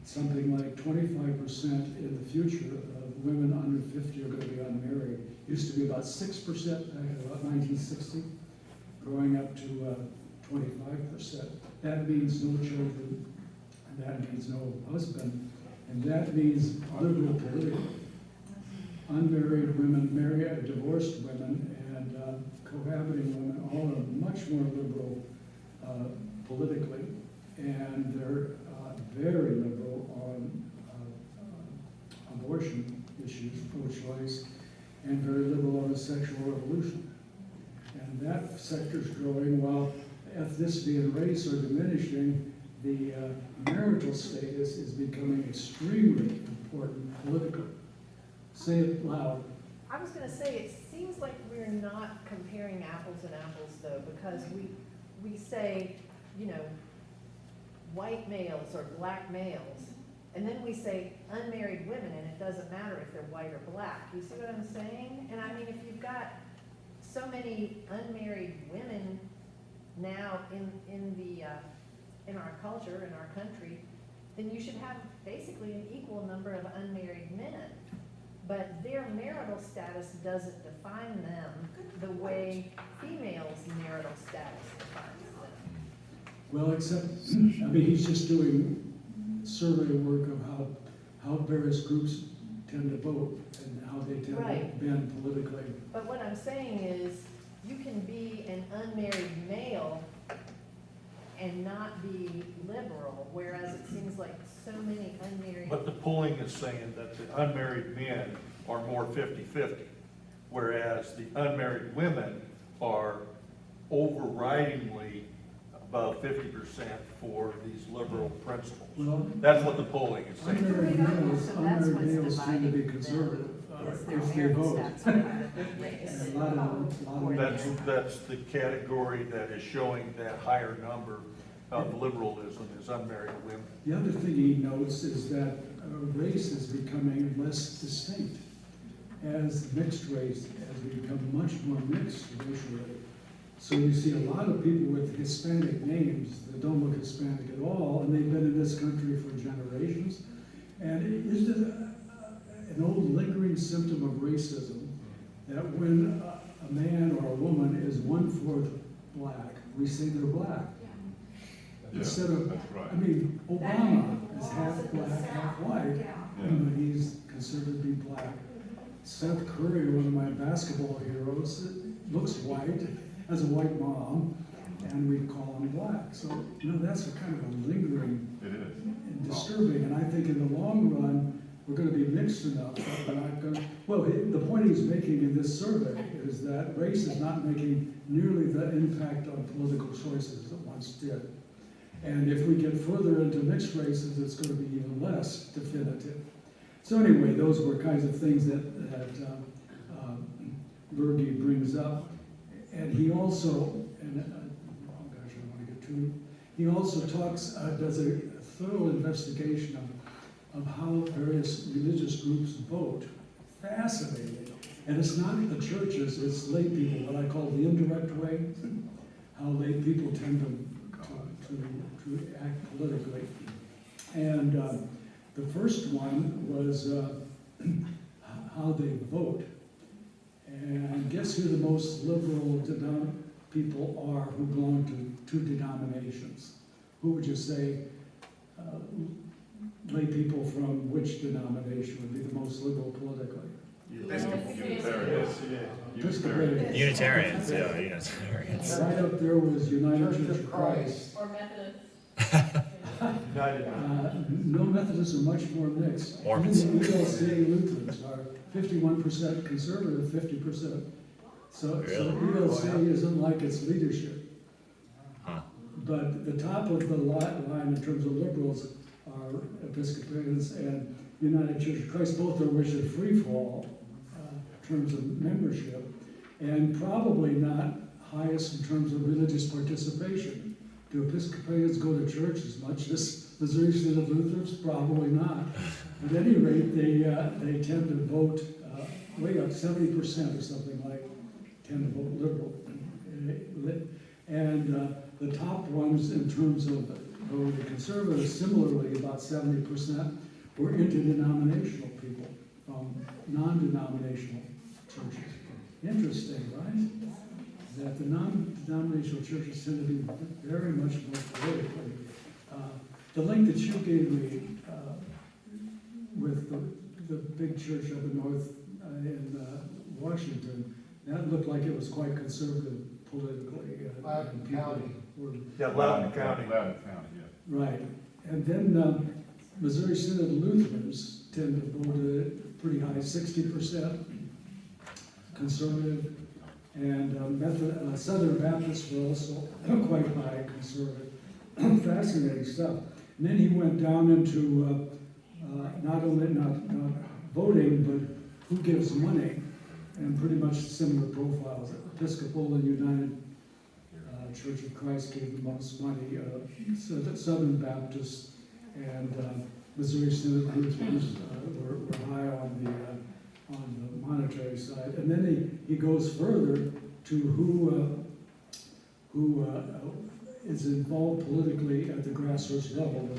[SPEAKER 1] Something like 25% in the future of women under 50 are going to be unmarried. Used to be about 6% back in about 1960, growing up to 25%. That means no children, and that means no husband, and that means liberal political. Unmarried women, divorced women, and cohabiting women, all are much more liberal politically, and they're very liberal on abortion issues, pro-choice, and very liberal on the sexual revolution. And that sector's growing while ethnicity and race are diminishing. The marital status is becoming extremely important politically. Say it loud.
[SPEAKER 3] I was going to say, it seems like we're not comparing apples and apples, though, because we say, you know, white males or black males, and then we say unmarried women, and it doesn't matter if they're white or black. You see what I'm saying? And I mean, if you've got so many unmarried women now in our culture, in our country, then you should have basically an equal number of unmarried men. But their marital status doesn't define them the way females' marital status defines them.
[SPEAKER 1] Well, except, I mean, he's just doing survey work of how various groups tend to vote and how they tend
[SPEAKER 3] Right.
[SPEAKER 1] to bend politically.
[SPEAKER 3] But what I'm saying is, you can be an unmarried male and not be liberal, whereas it seems like so many unmarried.
[SPEAKER 5] But the polling is saying that the unmarried men are more 50-50, whereas the unmarried women are overridingly above 50% for these liberal principles.
[SPEAKER 1] Well,
[SPEAKER 5] That's what the polling is saying.
[SPEAKER 1] unmarried males,
[SPEAKER 3] So that's
[SPEAKER 1] unmarried
[SPEAKER 3] what's
[SPEAKER 1] males tend to be
[SPEAKER 3] dividing
[SPEAKER 1] conservative
[SPEAKER 3] Is their
[SPEAKER 1] if they
[SPEAKER 3] marital
[SPEAKER 1] vote.
[SPEAKER 3] status rather than race.
[SPEAKER 1] And a lot of
[SPEAKER 5] That's the category that is showing that higher number of liberalism is unmarried women.
[SPEAKER 1] The other thing he notes is that race is becoming less distinct as mixed race has become much more mixed racially. So you see a lot of people with Hispanic names that don't look Hispanic at all, and they've been in this country for generations. And is it an old lingering symptom of racism that when a man or a woman is 1/4 black, we say they're black? Instead of,
[SPEAKER 6] That's right.
[SPEAKER 1] I mean, Obama is half black, half white,
[SPEAKER 6] Yeah.
[SPEAKER 1] but he's considered to be black. Seth Curry, one of my basketball heroes, looks white, has a white mom, and we call him black. So, that's a kind of a lingering
[SPEAKER 6] It is.
[SPEAKER 1] and disturbing, and I think in the long run, we're gonna be mixed enough that we're not gonna, well, the point he's making in this survey is that race is not making nearly the impact on political choices it once did. And if we get further into mixed races, it's gonna be even less definitive. So anyway, those were kinds of things that Berge brings up. And he also, and, oh gosh, I don't wanna get too, he also does a thorough investigation of how various religious groups vote. Fascinating. And it's not the churches, it's lay people, what I call the indirect way, how lay people tend to act politically. And the first one was how they vote. And guess who the most liberal people are who belong to two denominations? Who would you say lay people from which denomination would be the most liberal politically? Episcopalians.
[SPEAKER 7] Unitarians, yeah, Unitarians.
[SPEAKER 1] Right up there was United
[SPEAKER 2] Church of Christ.
[SPEAKER 4] Or Methodist.
[SPEAKER 5] United.
[SPEAKER 1] No Methodists are much more mixed.
[SPEAKER 7] Mormons.
[SPEAKER 1] Even the ELCA Lutherans are 51% conservative, 50%. So
[SPEAKER 7] Really?
[SPEAKER 1] ELCA isn't like its leadership.
[SPEAKER 7] Huh.
[SPEAKER 1] But the top of the line in terms of liberals are Episcopalians and United Church of Christ. Both are which are free fall in terms of membership, and probably not highest in terms of religious participation. Do Episcopalians go to church as much as Missouri Synod Lutherans? Probably not. At any rate, they tend to vote way up, 70% or something like, tend to vote liberal. And the top ones in terms of voting conservative, similarly about 70%, were interdenominational people from non-denominational churches. Interesting, right? That the non-denominational churches tend to be very much more politically. The link that you gave me with the big church up in north in Washington, that looked like it was quite conservative politically.
[SPEAKER 2] Loudoun
[SPEAKER 1] and people
[SPEAKER 2] County.
[SPEAKER 1] were-
[SPEAKER 5] Yeah, Loudoun County.
[SPEAKER 6] Loudoun County, yeah.
[SPEAKER 1] Right, and then Missouri Synod Lutherans tend to vote at pretty high, 60% conservative, and Southern Baptists were also quite high conservative. Fascinating stuff. And then he went down into not only not voting, but who gives money, and pretty much similar profiles. Episcopal and United Church of Christ gave the most money. So that Southern Baptists and Missouri Synod Lutherans were high on the monetary side. And then he goes further to who is involved politically at the grassroots level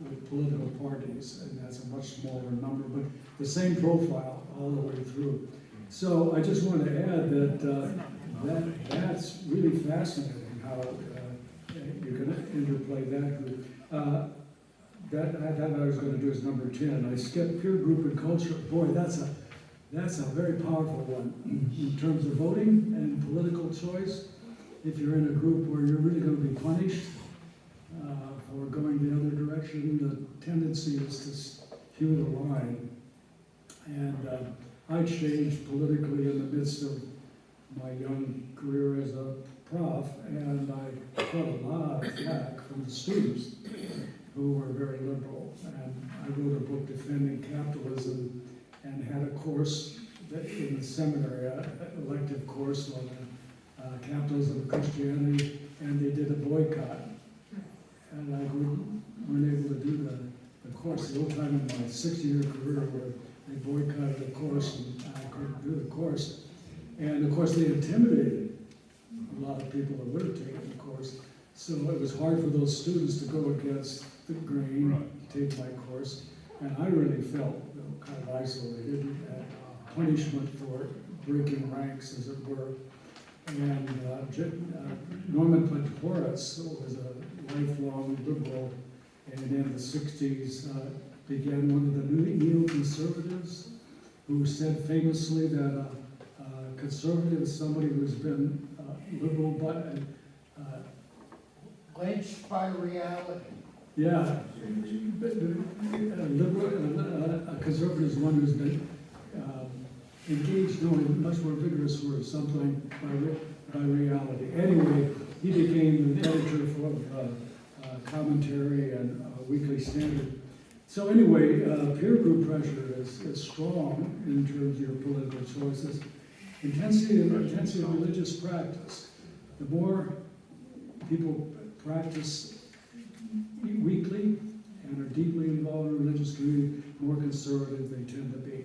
[SPEAKER 1] with political parties, and that's a much smaller number, but the same profile all the way through. So I just want to add that that's really fascinating how you're going to interplay that group. That I was going to do is number 10. I skipped peer group and culture. Boy, that's a very powerful one in terms of voting and political choice. If you're in a group where you're really going to be punished for going the other direction, the tendency is to hew the line. And I changed politically in the midst of my young career as a prof, and I got a lot of flack from the students who were very liberal. And I wrote a book defending capitalism and had a course in the seminary, an elective course on capitalism and Christianity, and they did a boycott. And I weren't able to do the course. The whole time in my 60-year career where they boycotted the course and I couldn't do the course. And of course they intimidated a lot of people that would have taken the course. So it was hard for those students to go against the grain, take my course. And I really felt kind of isolated and punishment for breaking ranks, as it were. And Norman Plantaurus was a lifelong liberal, and in the 60s began one of the new neoconservatives who said famously that a conservative is somebody who's been liberal but
[SPEAKER 2] Lynched by reality.
[SPEAKER 1] yeah, a conservative is one who's been engaged, no, in much more vigorous word, something by reality. Anyway, he became the editor for commentary and Weekly Standard. So anyway, peer group pressure is strong in terms of your political choices. Intensity of religious practice. The more people practice weekly and are deeply involved in religious community, more conservative they tend to be.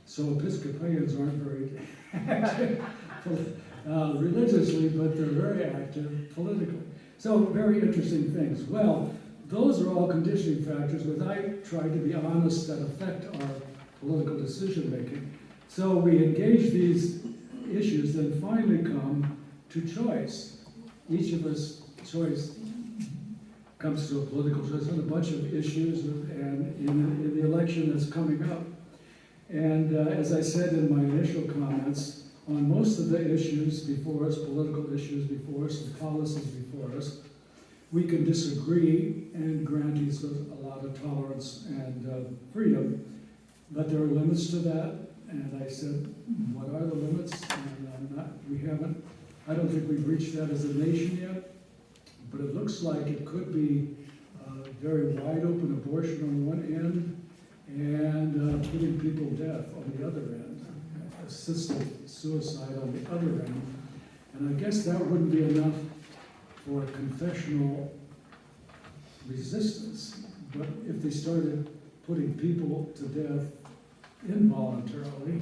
[SPEAKER 1] So Episcopalians aren't very active religiously, but they're very active politically. So very interesting things. Well, those are all conditioning factors, but I try to be honest, that affect our political decision making. So we engage these issues, then finally come to choice. Each of us choice comes to a political choice on a bunch of issues, and in the election that's coming up. And as I said in my initial comments, on most of the issues before us, political issues before us, and policies before us, we can disagree and grant each a lot of tolerance and freedom, but there are limits to that. And I said, what are the limits? And I don't think we've reached that as a nation yet, but it looks like it could be very wide open abortion on one end and putting people to death on the other end, assisted suicide on the other end. And I guess that wouldn't be enough for confessional resistance, but if they started putting people to death involuntarily,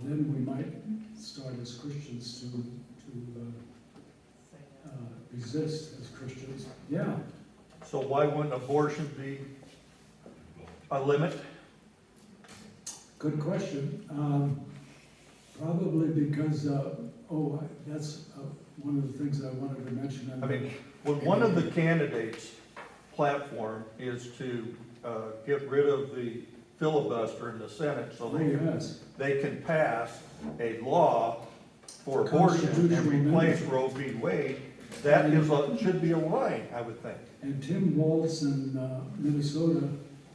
[SPEAKER 1] then we might start as Christians to resist as Christians. Yeah.
[SPEAKER 5] So why wouldn't abortion be a limit?
[SPEAKER 1] Good question. Probably because, that's one of the things I wanted to mention.
[SPEAKER 5] I mean, when one of the candidates' platform is to get rid of the filibuster in the Senate so they can pass a law for abortion and replace Roe v. Wade, that should be a line, I would think.
[SPEAKER 1] And Tim Walz in Minnesota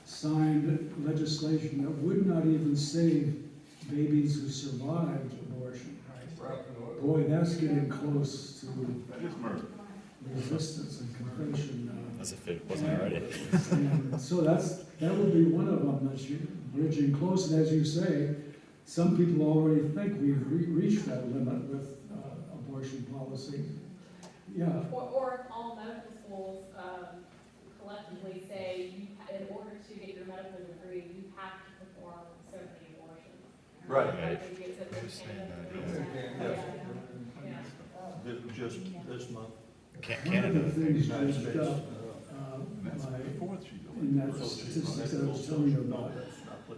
[SPEAKER 1] signed legislation that would not even save babies who survived abortion. Boy, that's getting close to resistance and confession.
[SPEAKER 7] As if it wasn't already.
[SPEAKER 1] And so that would be one of them that you're bridging close. And as you say, some people already think we've reached that limit with abortion policy. Yeah.
[SPEAKER 4] Or if all medical schools collectively say, in order to get your medical degree, you have to perform so many abortions.
[SPEAKER 5] Right.
[SPEAKER 4] I think it's a big
[SPEAKER 5] Yeah.
[SPEAKER 4] Yeah.
[SPEAKER 5] Just this month.
[SPEAKER 1] One of the things
[SPEAKER 5] United
[SPEAKER 1] that
[SPEAKER 5] States.
[SPEAKER 1] in that statistics that I was telling you about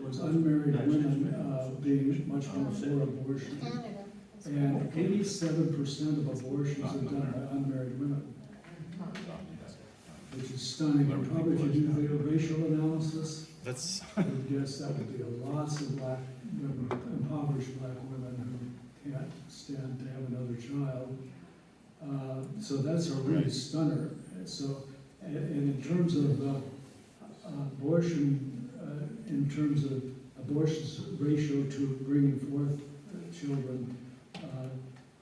[SPEAKER 1] was unmarried women being much more for abortion. And 87% of abortions are done by unmarried women, which is stunning. And probably if you do the racial analysis,
[SPEAKER 7] That's
[SPEAKER 1] I would guess that would be lots of black women, impoverished black women who can't stand to have another child. So that's a really stunner. So, and in terms of abortion, in terms of abortion's ratio to bringing forth children,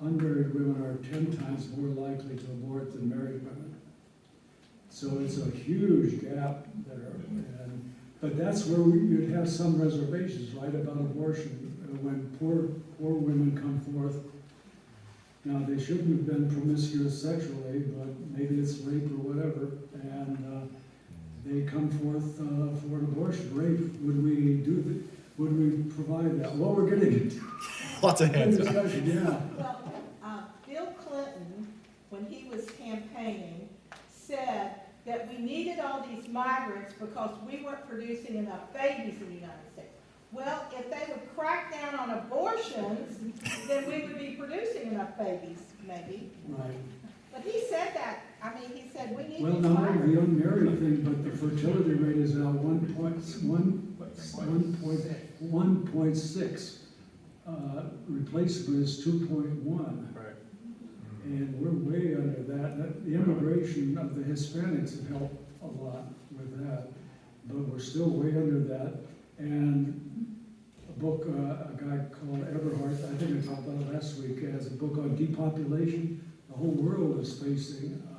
[SPEAKER 1] unmarried women are 10 times more likely to abort than married women. So it's a huge gap there. But that's where you'd have some reservations, right, about abortion. When poor women come forth, now they shouldn't have been promiscuous sexually, but maybe it's rape or whatever, and they come forth for an abortion. Rape, would we provide that? Well, we're getting into
[SPEAKER 7] lots of hands.
[SPEAKER 1] discussion, yeah.
[SPEAKER 6] Well, needed all these migrants because we weren't producing enough babies in the United States. Well, if they would crack down on abortions, then we would be producing enough babies, maybe.
[SPEAKER 1] Right.
[SPEAKER 6] But he said that, I mean, he said we need
[SPEAKER 1] Well,
[SPEAKER 6] these
[SPEAKER 1] not only
[SPEAKER 6] migrants.
[SPEAKER 1] the unmarried thing, but the fertility rate is now 1.6. Replacement is 2.1.
[SPEAKER 5] Right.
[SPEAKER 1] And we're way under that. The immigration of the Hispanics have helped a lot with that, but we're still way under that. And a book, a guy called Everhart, I think I talked about it last week, has a book on depopulation. The whole world is facing a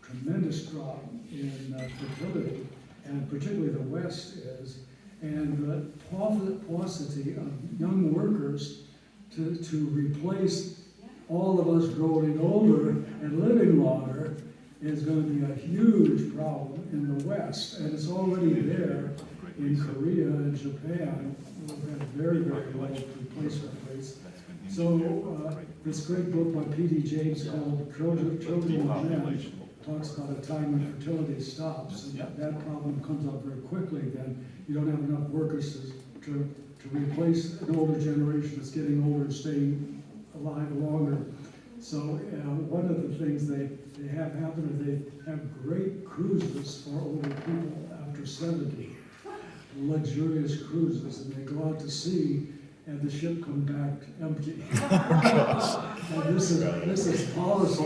[SPEAKER 1] tremendous drop in fertility, and particularly the West is. And the paucity of young workers to replace all of us growing older and living longer is going to be a huge problem in the West. And it's already there in Korea and Japan. We've had very, very low replacement rates. So this great book by P.D. James called Children of Men talks about a time when fertility stops. And that problem comes up very quickly. Then you don't have enough workers to replace an older generation that's getting older and staying alive longer. So one of the things they have happen is they have great cruises for older people after 70, luxurious cruises, and they go out to sea and the ship comes back empty. And this is policy.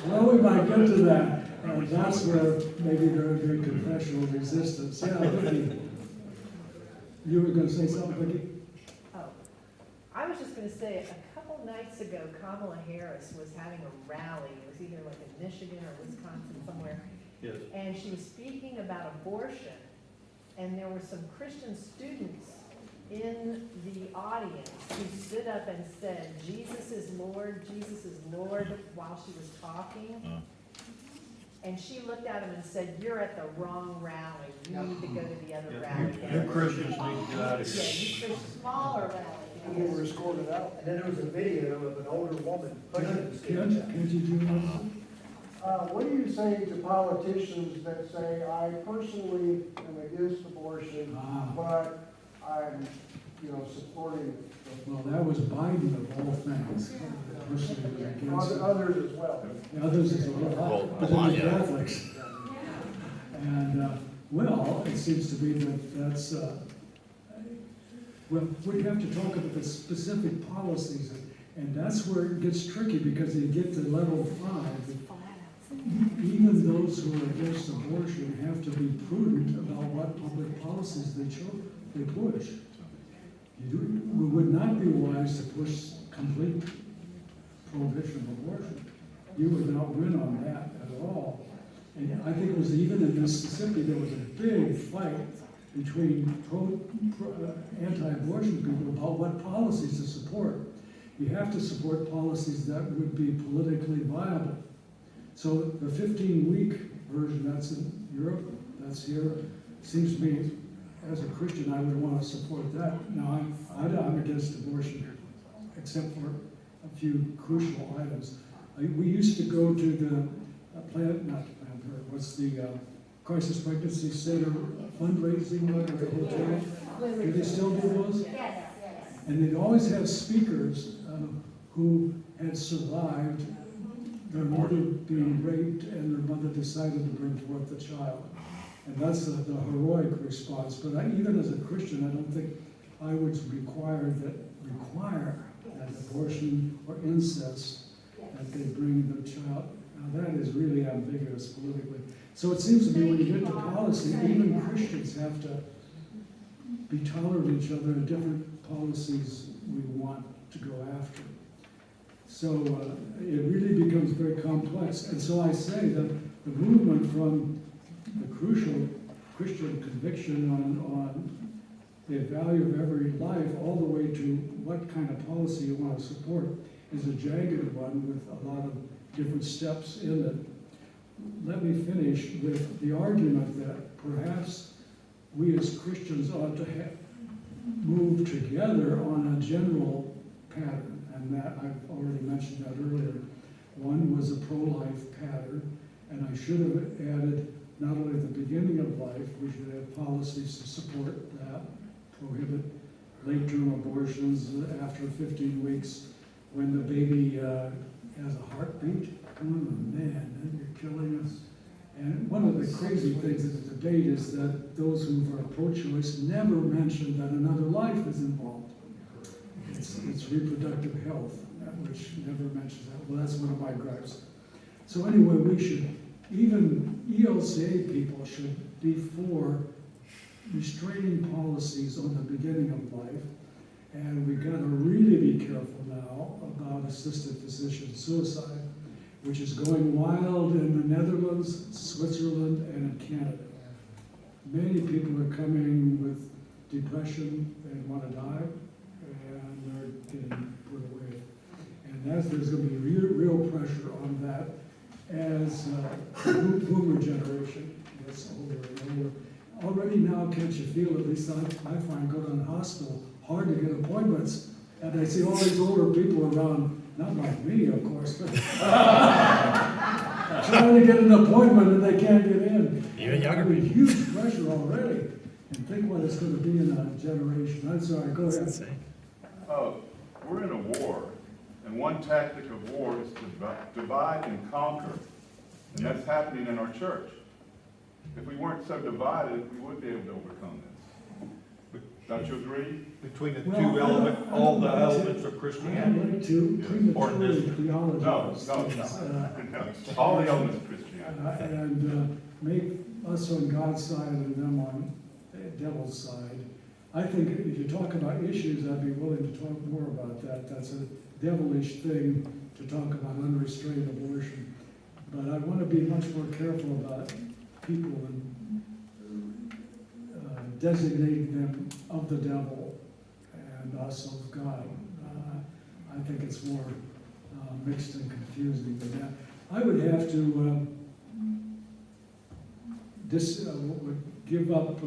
[SPEAKER 1] Well, we might get to that, and that's where maybe there would be confessional resistance. Yeah, Vicki, you were going to say something, Vicki?
[SPEAKER 3] Oh, I was just gonna say, a couple nights ago, Kamala Harris was having a rally. It was either like in Michigan or Wisconsin, somewhere.
[SPEAKER 5] Yes.
[SPEAKER 3] And she was speaking about abortion, and there were some Christian students in the audience who stood up and said, Jesus is Lord, while she was talking. And she looked at him and said, you're at the wrong rally. You need to go to the other rally.
[SPEAKER 5] You Christians need to get out of
[SPEAKER 3] Yeah,
[SPEAKER 5] here.
[SPEAKER 3] you Christian, smaller rally.
[SPEAKER 8] And they were escorted out. And then there was a video of an older woman pushing the stage.
[SPEAKER 1] Can't you do that?
[SPEAKER 8] What do you say to politicians that say, I personally am against abortion, but I'm, supporting
[SPEAKER 1] Well, that was Biden of all things. Personally against it.
[SPEAKER 8] others as well?
[SPEAKER 1] The others is a little
[SPEAKER 7] Well,
[SPEAKER 1] hot, but
[SPEAKER 7] a lot,
[SPEAKER 1] then the
[SPEAKER 7] yeah.
[SPEAKER 1] Catholics. And, well, it seems to be that's, well, we have to talk about the specific policies, and that's where it gets tricky, because you get to level 5, even those who are against abortion have to be prudent about what public policies they push. We would not be wise to push complete prohibition of abortion. You would not win on that at all. And I think it was even in Mississippi, there was a big fight between anti-abortion people about what policies to support. You have to support policies that would be politically viable. So the 15-week version, that's in Europe, that's here, seems to me, as a Christian, I would want to support that. Now, I'm against abortion, except for a few crucial items. We used to go to the what's the Crisis Pregnancy Center fundraising or the hotel? Do they still do those?
[SPEAKER 3] Yes.
[SPEAKER 1] And they'd always have speakers who had survived their mother being raped and their mother decided to bring forth the child. And that's the heroic response. But even as a Christian, I don't think I would require that abortion or incest, that they bring the child. Now that is really ambiguous politically. So it seems to me when you get to policy, even Christians have to be tolerant of each other and different policies we want to go after. So it really becomes very complex. And so I say that the movement from the crucial Christian conviction on the value of every life all the way to what kind of policy you want to support is a jagged one with a lot of different steps in it. Let me finish with the argument that perhaps we as Christians ought to move together on a general pattern, and that I've already mentioned that earlier. One was a pro-life pattern, And I should have added, not only at the beginning of life, we should have policies to support that, prohibit late-term abortions after 15 weeks when the baby has a heartbeat. Oh man, then you're killing us. And one of the crazy things in the debate is that those who are pro-choice never mention that another life is involved. It's reproductive health, which never mentions that. Well, that's one of my gripes. So anyway, we should, even ELCA people should be for restraining policies on the beginning of life. And we've got to really be careful now about assisted physician suicide, which is going wild in the Netherlands, Switzerland, and in Canada. Many people are coming with depression and want to die, and they're getting put away. And there's going to be real pressure on that as the boomer generation gets older and older. Already now, can't you feel, at least I find, go to the hospital, hard to get appointments, and I see all these older people around, not like me, of course, but trying to get an appointment and they can't get in.
[SPEAKER 7] Even younger
[SPEAKER 1] I mean,
[SPEAKER 7] people.
[SPEAKER 1] huge pressure already, and think what it's going to be in a generation. I'm sorry, go
[SPEAKER 7] That's
[SPEAKER 1] ahead.
[SPEAKER 7] insane.
[SPEAKER 9] We're in a war, and one tactic of war is to divide and conquer, and that's happening in our church. If we weren't so divided, we would be able to overcome this. Don't you agree?
[SPEAKER 5] Between the
[SPEAKER 1] Well,
[SPEAKER 5] two elements, all the
[SPEAKER 1] I don't like
[SPEAKER 5] elements of
[SPEAKER 1] I
[SPEAKER 5] Christianity.
[SPEAKER 1] don't like to prematurely theologize.
[SPEAKER 9] No. No. All the elements of Christianity.
[SPEAKER 1] And make us on God's side and them on the devil's side. I think if you talk about issues, I'd be willing to talk more about that. That's a devilish thing to talk about unrestrained abortion. But I want to be much more careful about people and designating them of the devil and us of God. I think it's more mixed and confusing than that. I would have to give up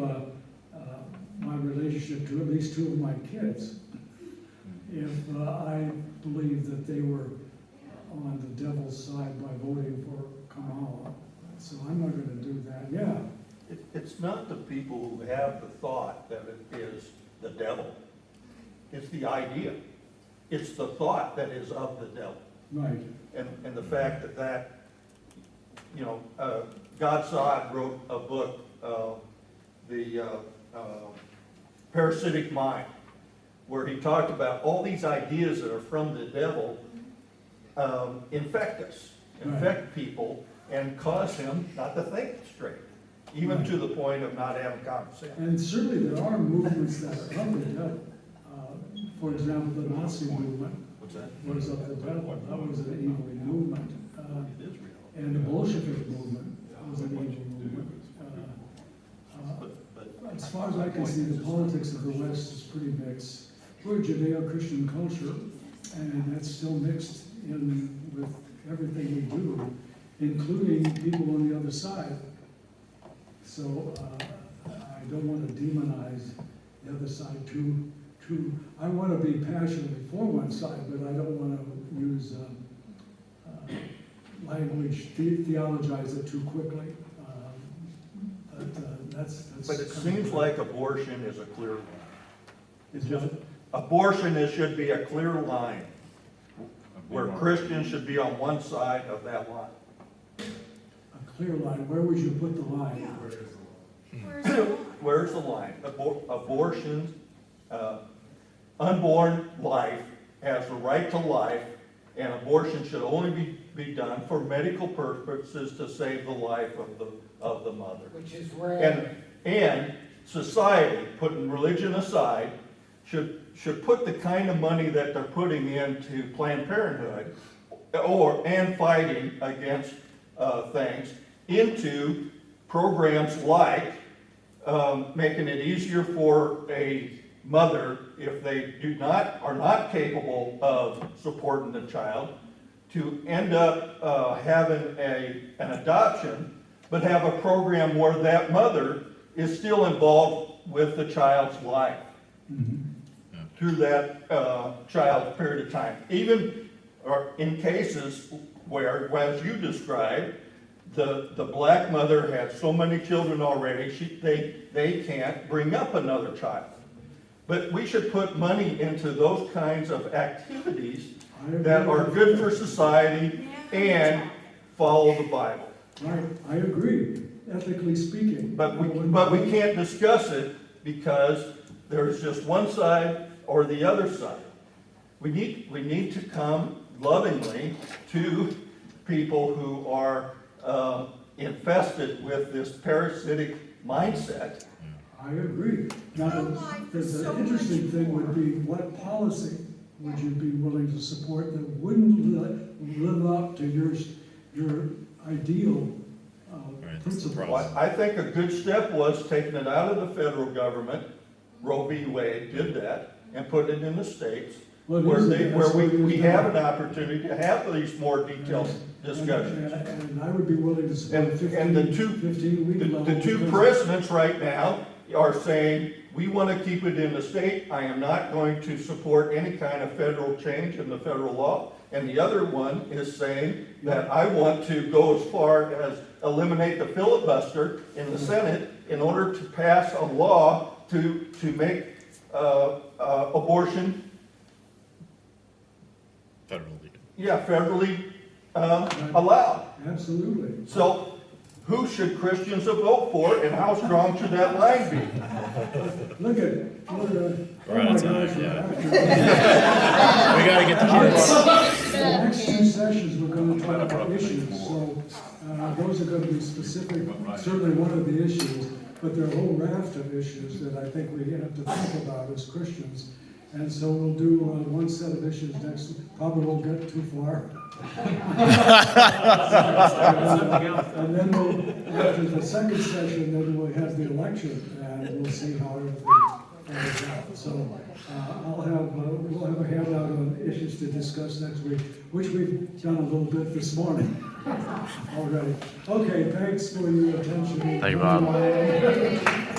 [SPEAKER 1] my relationship to at least two of my kids if I believed that they were on the devil's side by voting for Kamala. So I'm not going to do that. Yeah.
[SPEAKER 5] It's not the people who have the thought that it is the devil. It's the idea. It's the thought that is of the devil.
[SPEAKER 1] Right.
[SPEAKER 5] And the fact that God Saad wrote a book, The Parasitic Mind, where he talked about all these ideas that are from the devil infect us, infect people, and cause him not to think straight, even to the point of not having conversation.
[SPEAKER 1] And certainly there are movements that are of the devil. For example, the Nazi movement
[SPEAKER 5] What's that?
[SPEAKER 1] was of the devil. That was an evil movement. And the Bolshevik movement was an evil movement. As far as I can see, the politics of the West is pretty mixed. We're a Judeo-Christian culture, and that's still mixed in with everything we do, including people on the other side. So I don't want to demonize the other side too. I want to be passionately for one side, but I don't want to use language, theologize it too quickly.
[SPEAKER 5] But it seems like abortion is a clear line.
[SPEAKER 1] It's just,
[SPEAKER 5] Abortion should be a clear line, where Christians should be on one side of that line.
[SPEAKER 1] a clear line. Where would you put the line?
[SPEAKER 5] Where's the line? Abortion, unborn life has the right to life, and abortion should only be done for medical purposes to save the life of the mother.
[SPEAKER 2] Which is rare.
[SPEAKER 5] And society, putting religion aside, should put the kind of money that they're putting into Planned Parenthood and fighting against things into programs like making it easier for a mother, if they are not capable of supporting the child, to end up having an adoption, but have a program where that mother is still involved with the child's life through that child's period of time. Even or in cases where, as you described, the black mother had so many children already, they can't bring up another child. But we should put money into those kinds of activities that are good for society and follow the Bible.
[SPEAKER 1] I agree, ethically speaking.
[SPEAKER 5] But we can't discuss it because there's just one side or the other side. We need to come lovingly to people who are infested with this parasitic mindset.
[SPEAKER 1] I agree. Now, there's an interesting thing would be, what policy would you be willing to support that wouldn't live up to your ideal
[SPEAKER 7] Right, that's the
[SPEAKER 1] principles?
[SPEAKER 7] problem.
[SPEAKER 5] Well, I think a good step was taking it out of the federal government. Roe v. Wade did that, and put it in the states,
[SPEAKER 1] Well, it
[SPEAKER 5] where
[SPEAKER 1] isn't. That's what it
[SPEAKER 5] we
[SPEAKER 1] is
[SPEAKER 5] have
[SPEAKER 1] now.
[SPEAKER 5] an opportunity to have these more detailed discussions.
[SPEAKER 1] And I would be willing to support
[SPEAKER 5] And the
[SPEAKER 1] 15-week level.
[SPEAKER 5] The two
[SPEAKER 1] because-
[SPEAKER 5] presidents right now are saying, we want to keep it in the state. I am not going to support any kind of federal change in the federal law. And the other one is saying that I want to go as far as eliminate the filibuster in the Senate in order to pass a law to make abortion,
[SPEAKER 7] Federally.
[SPEAKER 5] federally allowed.
[SPEAKER 1] Absolutely.
[SPEAKER 5] So who should Christians vote for, and how strong should that line be?
[SPEAKER 1] Look at,
[SPEAKER 7] We're out of time,
[SPEAKER 1] we're
[SPEAKER 7] yeah.
[SPEAKER 1] after.
[SPEAKER 7] We gotta get the kids.
[SPEAKER 1] The next two sessions, we're gonna talk about issues, so, those are gonna be specific, certainly one of the issues, but there are a whole raft of issues that I think we have to think about as Christians. And so we'll do one set of issues next, probably won't get too far. And then after the second session, then we'll have the election, and we'll see how everything plays out. So we'll have a handout on issues to discuss next week, which we've done a little bit this morning already. Okay, thanks for your attention.
[SPEAKER 7] Thank you, Bob.